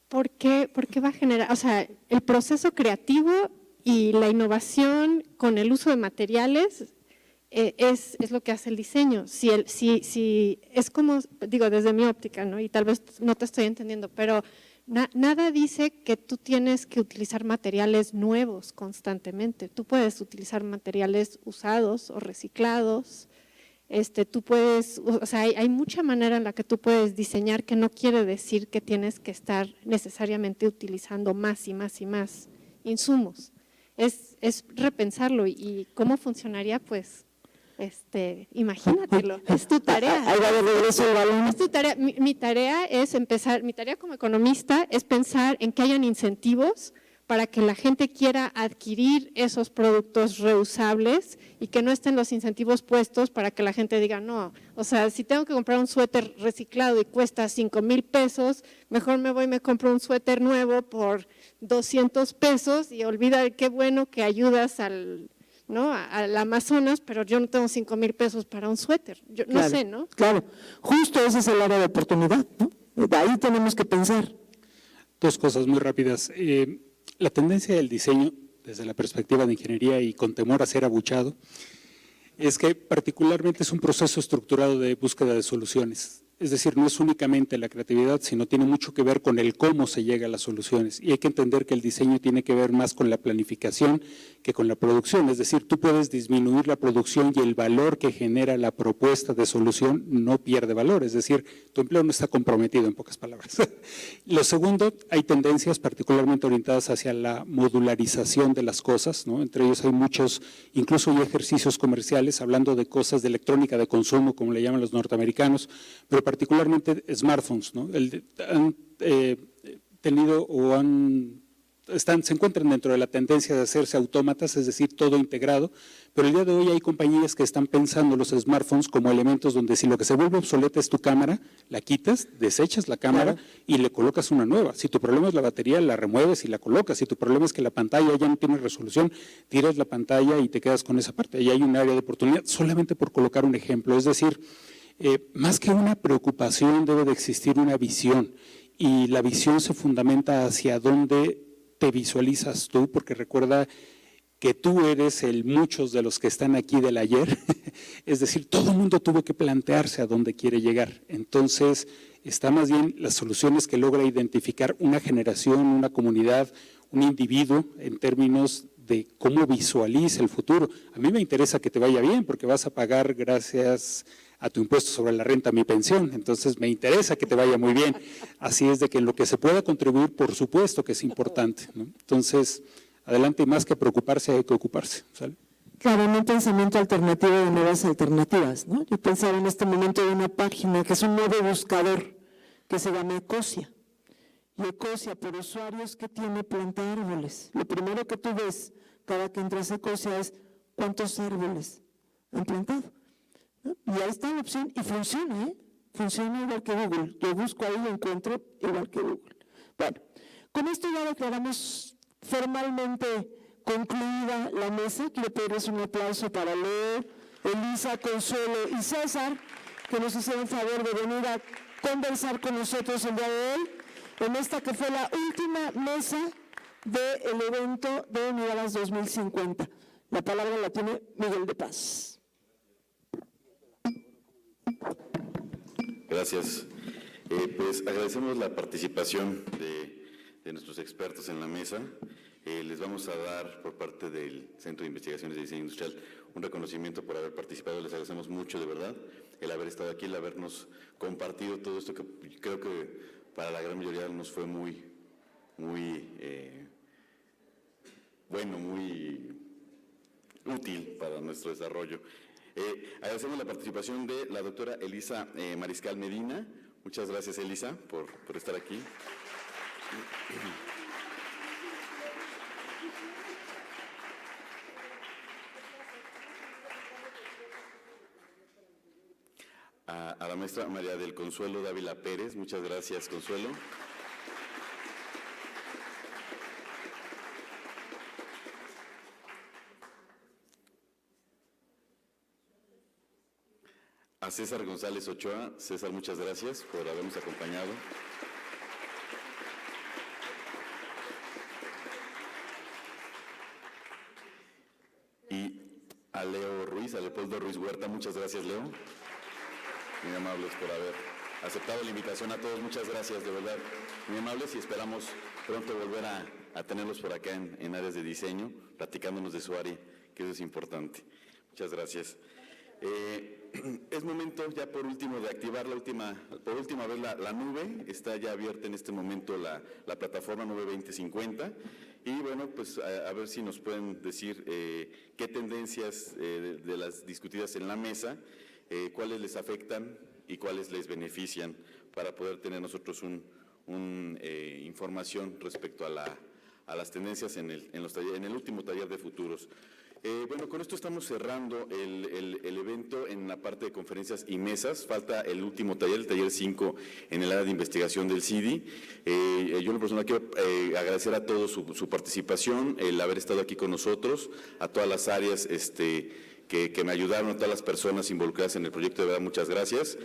¿Por qué va a generar, o sea, el proceso creativo y la innovación con el uso de materiales es lo que hace el diseño? Si es como, digo, desde mi óptica, ¿no? Y tal vez no te estoy entendiendo, pero nada dice que tú tienes que utilizar materiales nuevos constantemente. Tú puedes utilizar materiales usados o reciclados. Tú puedes, o sea, hay mucha manera en la que tú puedes diseñar que no quiere decir que tienes que estar necesariamente utilizando más y más y más insumos. Es repensarlo y cómo funcionaría, pues, imagínatelo, es tu tarea. Es tu tarea. Mi tarea es empezar, mi tarea como economista es pensar en que hayan incentivos para que la gente quiera adquirir esos productos reusables y que no estén los incentivos puestos para que la gente diga no, o sea, si tengo que comprar un suéter reciclado y cuesta 5,000 pesos, mejor me compro un suéter nuevo por 200 pesos y olvida qué bueno que ayudas al ¿no? Al Amazonas, pero yo no tengo 5,000 pesos para un suéter. Yo no sé, ¿no? Claro, justo ese es el área de oportunidad, ¿no? De ahí tenemos que pensar. Dos cosas muy rápidas. La tendencia del diseño, desde la perspectiva de ingeniería y con temor a ser abuchado, es que particularmente es un proceso estructurado de búsqueda de soluciones. Es decir, no es únicamente la creatividad, sino tiene mucho que ver con el cómo se llega a las soluciones. Y hay que entender que el diseño tiene que ver más con la planificación que con la producción. Es decir, tú puedes disminuir la producción y el valor que genera la propuesta de solución no pierde valor. Es decir, tu empleo no está comprometido, en pocas palabras. Lo segundo, hay tendencias particularmente orientadas hacia la modularización de las cosas, ¿no? Entre ellos hay muchos, incluso hay ejercicios comerciales hablando de cosas de electrónica de consumo, como le llaman los norteamericanos, pero particularmente smartphones, ¿no? Han tenido o se encuentran dentro de la tendencia de hacerse autómatas, es decir, todo integrado, pero el día de hoy hay compañías que están pensando los smartphones como elementos donde si lo que se vuelve obsoleta es tu cámara, la quitas, desechas la cámara y le colocas una nueva. Si tu problema es la batería, la remueves y la colocas. Si tu problema es que la pantalla ya no tiene resolución, tiras la pantalla y te quedas con esa parte. Ahí hay un área de oportunidad, solamente por colocar un ejemplo. Es decir, más que una preocupación debe de existir una visión, y la visión se fundamenta hacia dónde te visualizas tú, porque recuerda que tú eres muchos de los que están aquí del ayer, es decir, todo el mundo tuvo que plantearse a dónde quiere llegar. Entonces, está más bien las soluciones que logra identificar una generación, una comunidad, un individuo en términos de cómo visualiza el futuro. A mí me interesa que te vaya bien, porque vas a pagar gracias a tu impuesto sobre la renta mi pensión, entonces me interesa que te vaya muy bien. Así es de que en lo que se pueda contribuir, por supuesto que es importante, ¿no? Entonces, adelante, y más que preocuparse, hay que ocuparse, ¿sale? Claro, en un pensamiento alternativo de nuevas alternativas, ¿no? Yo pensaba en este momento de una página que es un nuevo buscador que se llama Ecosia. Y Ecosia, por usuarios, ¿qué tiene? Planta árboles. Lo primero que tú ves cada que entras a Ecosia es cuántos árboles han plantado, ¿no? Y ahí está la opción y funciona, ¿eh? Funciona igual que Google. Yo busco ahí y encuentro igual que Google. Bueno, con esto ya declaramos formalmente concluida la mesa. Quiero pedirles un aplauso para Leo, Elisa, Consuelo y César, que nos hicieron favor de venir a conversar con nosotros el día de hoy, en esta que fue la última mesa del evento de Miradas 2050. La palabra la tiene Miguel de Paz. Gracias. Pues agradecemos la participación de nuestros expertos en la mesa. Les vamos a dar, por parte del Centro de Investigaciones de Diseño Industrial, un reconocimiento por haber participado. Les agradecemos mucho, de verdad, el haber estado aquí, el habernos compartido todo esto que creo que para la gran mayoría nos fue muy útil para nuestro desarrollo. Agradecemos la participación de la doctora Elisa Mariscal Medina. Muchas gracias, Elisa, por estar aquí. A la maestra María del Consuelo Dávila Pérez. Muchas gracias, Consuelo. A César González Ochoa. César, muchas gracias por habernos acompañado. Y a Leo Ruiz, a Leopoldo Ruiz Huerta. Muchas gracias, Leo. Muy amables por haber aceptado la invitación. A todos, muchas gracias, de verdad. Muy amables, y esperamos pronto volver a tenerlos por acá en áreas de diseño, platicándonos de su área, que eso es importante. Muchas gracias. Es momento ya por último de activar por última vez la nube. Está ya abierta en este momento la plataforma Nube 2050, y bueno, pues a ver si nos pueden decir qué tendencias de las discutidas en la mesa, cuáles les afectan y cuáles les benefician, para poder tener nosotros información respecto a las tendencias en el último taller de futuros. Bueno, con esto estamos cerrando el evento en la parte de conferencias y mesas. Falta el último taller, el taller 5, en el área de investigación del CIDI. Yo en lo personal quiero agradecer a todos su participación, el haber estado aquí con nosotros, a todas las áreas que me ayudaron, a todas las personas involucradas en el proyecto, de verdad, muchas gracias.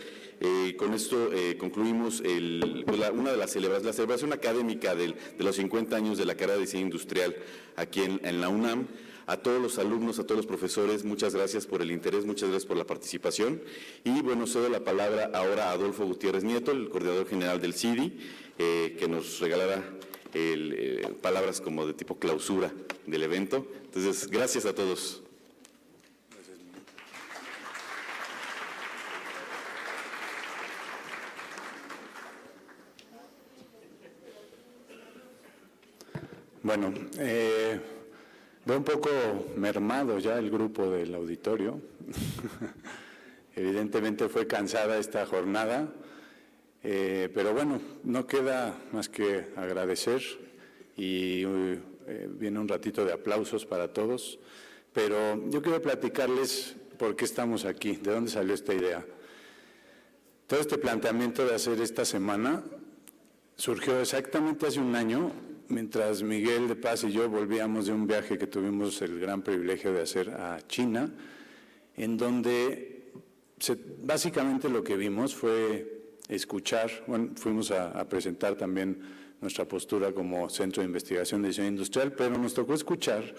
Con esto concluimos una de la celebración académica de los 50 años de la carrera de diseño industrial aquí en la UNAM. A todos los alumnos, a todos los profesores, muchas gracias por el interés, muchas gracias por la participación. Y bueno, cedo la palabra ahora a Adolfo Gutiérrez Nieto, el coordinador general del CIDI, que nos regalará palabras como de tipo clausura del evento. Entonces, gracias a todos. Bueno, veo un poco mermado ya el grupo del auditorio. Evidentemente fue cansada esta jornada, pero bueno, no queda más que agradecer y viene un ratito de aplausos para todos, pero yo quiero platicarles por qué estamos aquí, de dónde salió esta idea. Todo este planteamiento de hacer esta semana surgió exactamente hace un año, mientras Miguel de Paz y yo volvíamos de un viaje que tuvimos el gran privilegio de hacer a China, en donde básicamente lo que vimos fue escuchar, bueno, fuimos a presentar también nuestra postura como Centro de Investigación de Diseño Industrial, pero nos tocó escuchar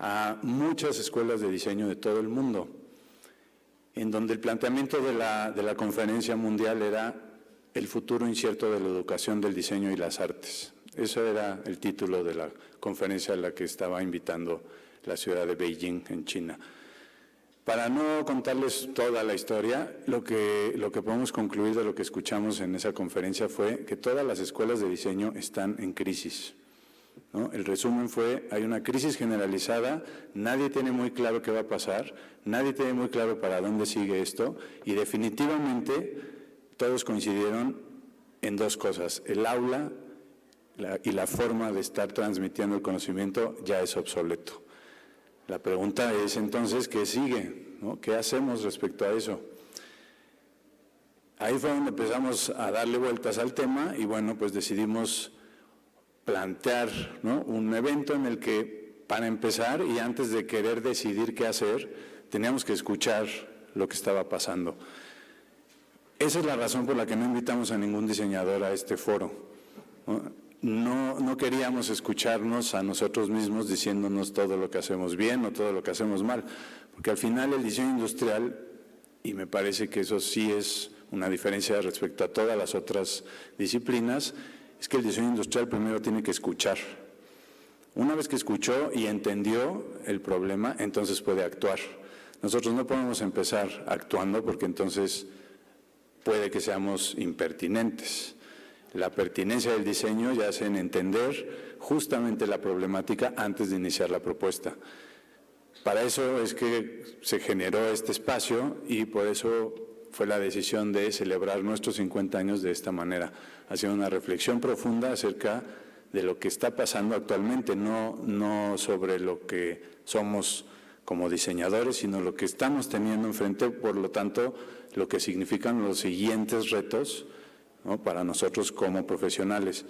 a muchas escuelas de diseño de todo el mundo, en donde el planteamiento de la conferencia mundial era el futuro incierto de la educación del diseño y las artes. Ese era el título de la conferencia a la que estaba invitando la ciudad de Beijing, en China. Para no contarles toda la historia, lo que podemos concluir de lo que escuchamos en esa conferencia fue que todas las escuelas de diseño están en crisis, ¿no? El resumen fue, hay una crisis generalizada, nadie tiene muy claro qué va a pasar, nadie tiene muy claro para dónde sigue esto, y definitivamente todos coincidieron en dos cosas: el aula y la forma de estar transmitiendo el conocimiento ya es obsoleto. La pregunta es entonces, ¿qué sigue? ¿No? ¿Qué hacemos respecto a eso? Ahí fue donde empezamos a darle vueltas al tema y bueno, pues decidimos plantear, ¿no?, un evento en el que, para empezar y antes de querer decidir qué hacer, teníamos que escuchar lo que estaba pasando. Esa es la razón por la que no invitamos a ningún diseñador a este foro, ¿no? No queríamos escucharnos a nosotros mismos diciéndonos todo lo que hacemos bien o todo lo que hacemos mal, porque al final el diseño industrial, y me parece que eso sí es una diferencia respecto a todas las otras disciplinas, es que el diseño industrial primero tiene que escuchar. Una vez que escuchó y entendió el problema, entonces puede actuar. Nosotros no podemos empezar actuando porque entonces puede que seamos impertinentes. La pertinencia del diseño yace en entender justamente la problemática antes de iniciar la propuesta. Para eso es que se generó este espacio y por eso fue la decisión de celebrar nuestros 50 años de esta manera, haciendo una reflexión profunda acerca de lo que está pasando actualmente, no sobre lo que somos como diseñadores, sino lo que estamos teniendo enfrente, por lo tanto, lo que significan los siguientes retos, ¿no?, para nosotros como profesionales.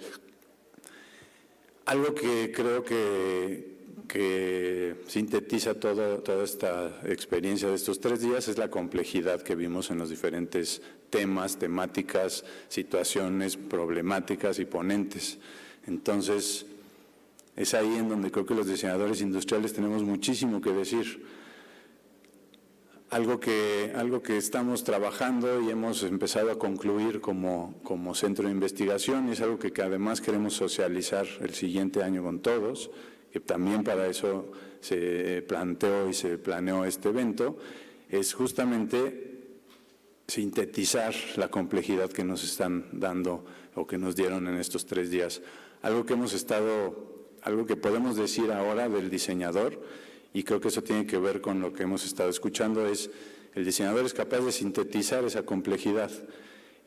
Algo que creo que sintetiza toda esta experiencia de estos 3 días es la complejidad que vimos en los diferentes temas, temáticas, situaciones, problemáticas y ponentes. Entonces, es ahí en donde creo que los diseñadores industriales tenemos muchísimo que decir. Algo que estamos trabajando y hemos empezado a concluir como centro de investigación, y es algo que además queremos socializar el siguiente año con todos, que también para eso se planteó y se planeó este evento, es justamente sintetizar la complejidad que nos están dando o que nos dieron en estos 3 días. Algo que podemos decir ahora del diseñador, y creo que eso tiene que ver con lo que hemos estado escuchando, es el diseñador es capaz de sintetizar esa complejidad.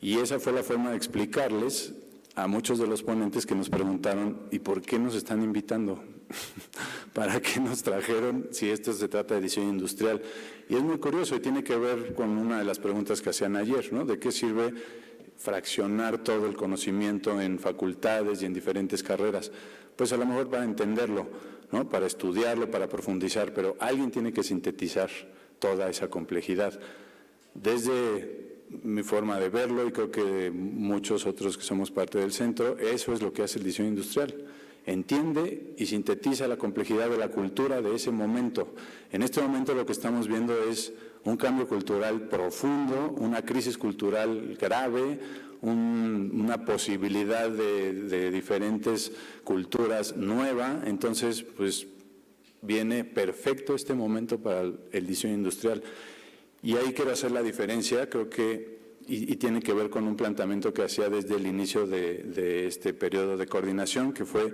Y esa fue la forma de explicarles a muchos de los ponentes que nos preguntaron, ¿y por qué nos están invitando? ¿para qué nos trajeron si esto se trata de diseño industrial? Y es muy curioso y tiene que ver con una de las preguntas que hacían ayer, ¿no? ¿De qué sirve fraccionar todo el conocimiento en facultades y en diferentes carreras? Pues a lo mejor para entenderlo, ¿no? Para estudiarlo, para profundizar, pero alguien tiene que sintetizar toda esa complejidad. Desde mi forma de verlo, y creo que muchos otros que somos parte del centro, eso es lo que hace el diseño industrial. Entiende y sintetiza la complejidad de la cultura de ese momento. En este momento lo que estamos viendo es un cambio cultural profundo, una crisis cultural grave, una posibilidad de diferentes culturas nueva. Entonces, pues viene perfecto este momento para el diseño industrial. Y ahí quiero hacer la diferencia, creo que, y tiene que ver con un planteamiento que hacía desde el inicio de este periodo de coordinación, que fue,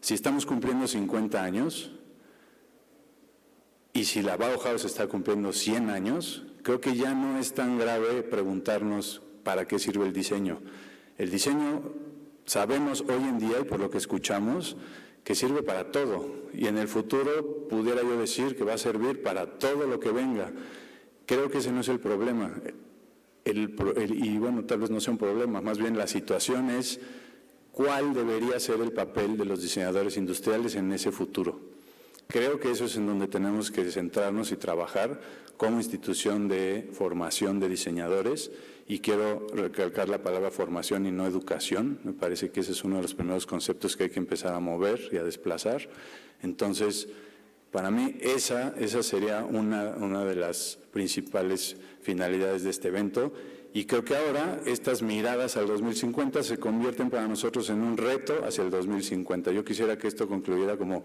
si estamos cumpliendo 50 años, y si la Bauhaus está cumpliendo 100 años, creo que ya no es tan grave preguntarnos para qué sirve el diseño. El diseño, sabemos hoy en día, y por lo que escuchamos, que sirve para todo. Y en el futuro pudiera yo decir que va a servir para todo lo que venga. Creo que ese no es el problema. Y bueno, tal vez no sea un problema, más bien la situación es cuál debería ser el papel de los diseñadores industriales en ese futuro. Creo que eso es en donde tenemos que centrarnos y trabajar como institución de formación de diseñadores, y quiero recalcar la palabra formación y no educación. Me parece que ese es uno de los primeros conceptos que hay que empezar a mover y a desplazar. Entonces, para mí esa sería una de las principales finalidades de este evento, y creo que ahora estas miradas al 2050 se convierten para nosotros en un reto hacia el 2050. Yo quisiera que esto concluyera como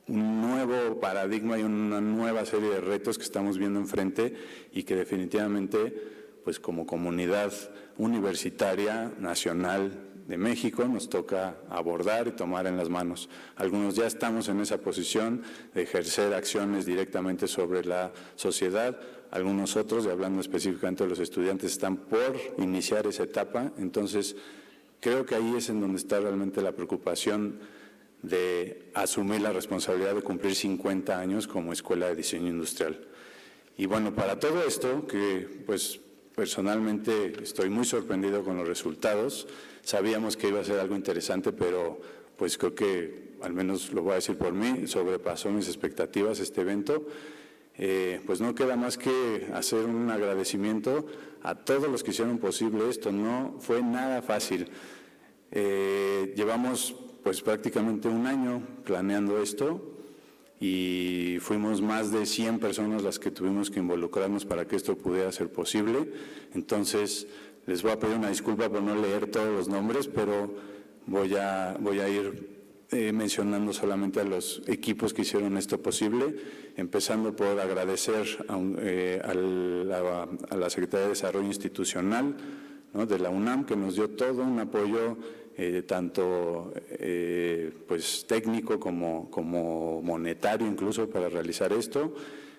un nuevo paradigma y una nueva serie de retos que estamos viendo enfrente, y que definitivamente, pues como comunidad universitaria nacional de México, nos toca abordar y tomar en las manos. Algunos ya estamos en esa posición de ejercer acciones directamente sobre la sociedad, algunos otros, y hablando específicamente de los estudiantes, están por iniciar esa etapa. Entonces, creo que ahí es en donde está realmente la preocupación de asumir la responsabilidad de cumplir 50 años como Escuela de Diseño Industrial. Y bueno, para todo esto, que pues personalmente estoy muy sorprendido con los resultados. Sabíamos que iba a ser algo interesante, pero pues creo que, al menos lo voy a decir por mí, sobrepasó mis expectativas este evento. Pues no queda más que hacer un agradecimiento a todos los que hicieron posible esto. No fue nada fácil. Llevamos pues prácticamente un año planeando esto, y fuimos más de 100 personas las que tuvimos que involucrarnos para que esto pudiera ser posible. Entonces, les voy a pedir una disculpa por no leer todos los nombres, pero voy a ir mencionando solamente a los equipos que hicieron esto posible, empezando por agradecer a la Secretaría de Desarrollo Institucional, ¿no?, de la UNAM, que nos dio todo un apoyo tanto pues técnico como monetario incluso para realizar esto.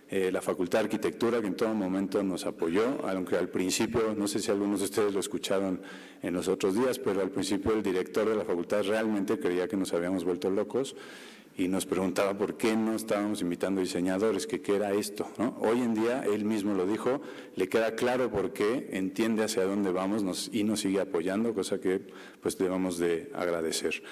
La Facultad de Arquitectura, que en todo momento nos apoyó, aunque al principio, no sé si algunos de ustedes lo escucharon en los otros días, pero al principio el director de la facultad realmente creía que nos habíamos vuelto locos y nos preguntaba por qué no estábamos invitando diseñadores, que qué era esto, ¿no? Hoy en día, él mismo lo dijo, le queda claro por qué, entiende hacia dónde vamos y nos sigue apoyando, cosa que pues debemos de agradecer.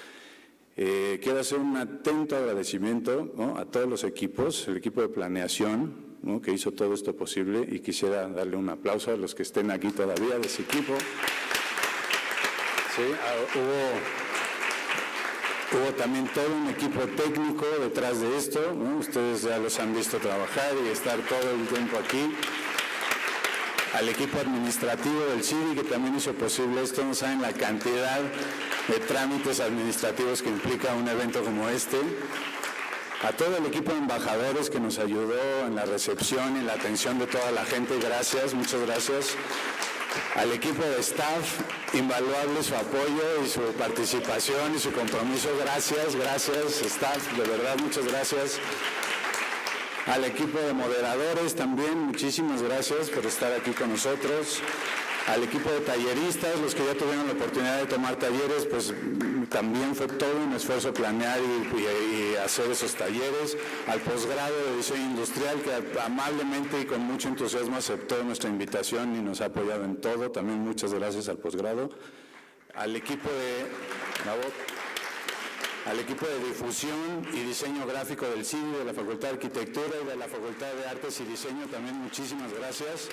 Quiero hacer un atento agradecimiento, ¿no?, a todos los equipos, el equipo de planeación, ¿no?, que hizo todo esto posible, y quisiera darle un aplauso a los que estén aquí todavía de ese equipo. Sí, hubo también todo un equipo técnico detrás de esto, ¿no? Ustedes ya los han visto trabajar y estar todo el tiempo aquí. Al equipo administrativo del CIDI, que también hizo posible esto. No saben la cantidad de trámites administrativos que implica un evento como este. A todo el equipo de embajadores que nos ayudó en la recepción y en la atención de toda la gente, gracias, muchas gracias. Al equipo de staff, invaluable su apoyo y su participación y su compromiso, gracias staff, de verdad, muchas gracias. Al equipo de moderadores también, muchísimas gracias por estar aquí con nosotros. Al equipo de talleristas, los que ya tuvieron la oportunidad de tomar talleres, pues también fue todo un esfuerzo planear y hacer esos talleres, al posgrado de diseño industrial que amablemente y con mucho entusiasmo aceptó nuestra invitación y nos ha apoyado en todo, también muchas gracias al posgrado, al equipo de difusión y diseño gráfico del CIDI, de la Facultad de Arquitectura y de la Facultad de Artes y Diseño, también muchísimas gracias.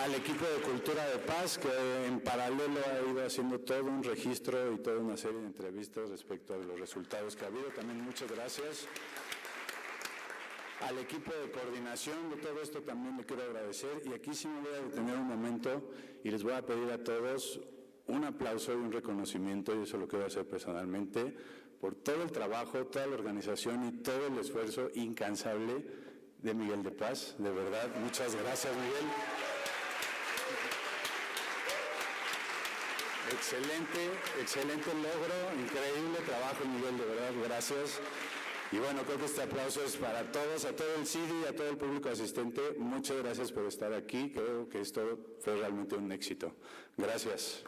Al equipo de Cultura de Paz, que en paralelo ha ido haciendo todo un registro y toda una serie de entrevistas respecto a los resultados que ha habido, también muchas gracias. Al equipo de coordinación de todo esto también le quiero agradecer, y aquí sí me voy a detener un momento y les voy a pedir a todos un aplauso y un reconocimiento, y eso lo quiero hacer personalmente, por todo el trabajo, toda la organización y todo el esfuerzo incansable de Miguel de Paz, de verdad, muchas gracias, Miguel. Excelente logro, increíble trabajo, Miguel, de verdad, gracias. Y bueno, creo que este aplauso es para todos, a todo el CIDI, a todo el público asistente. Muchas gracias por estar aquí, creo que esto fue realmente un éxito. Gracias.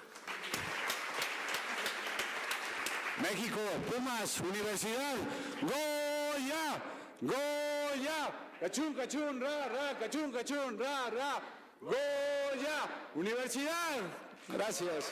México, Pumas, Universidad, Goya, Goya, cachún, cachún, ra, cachún, cachún, ra, Goya, Universidad. Gracias.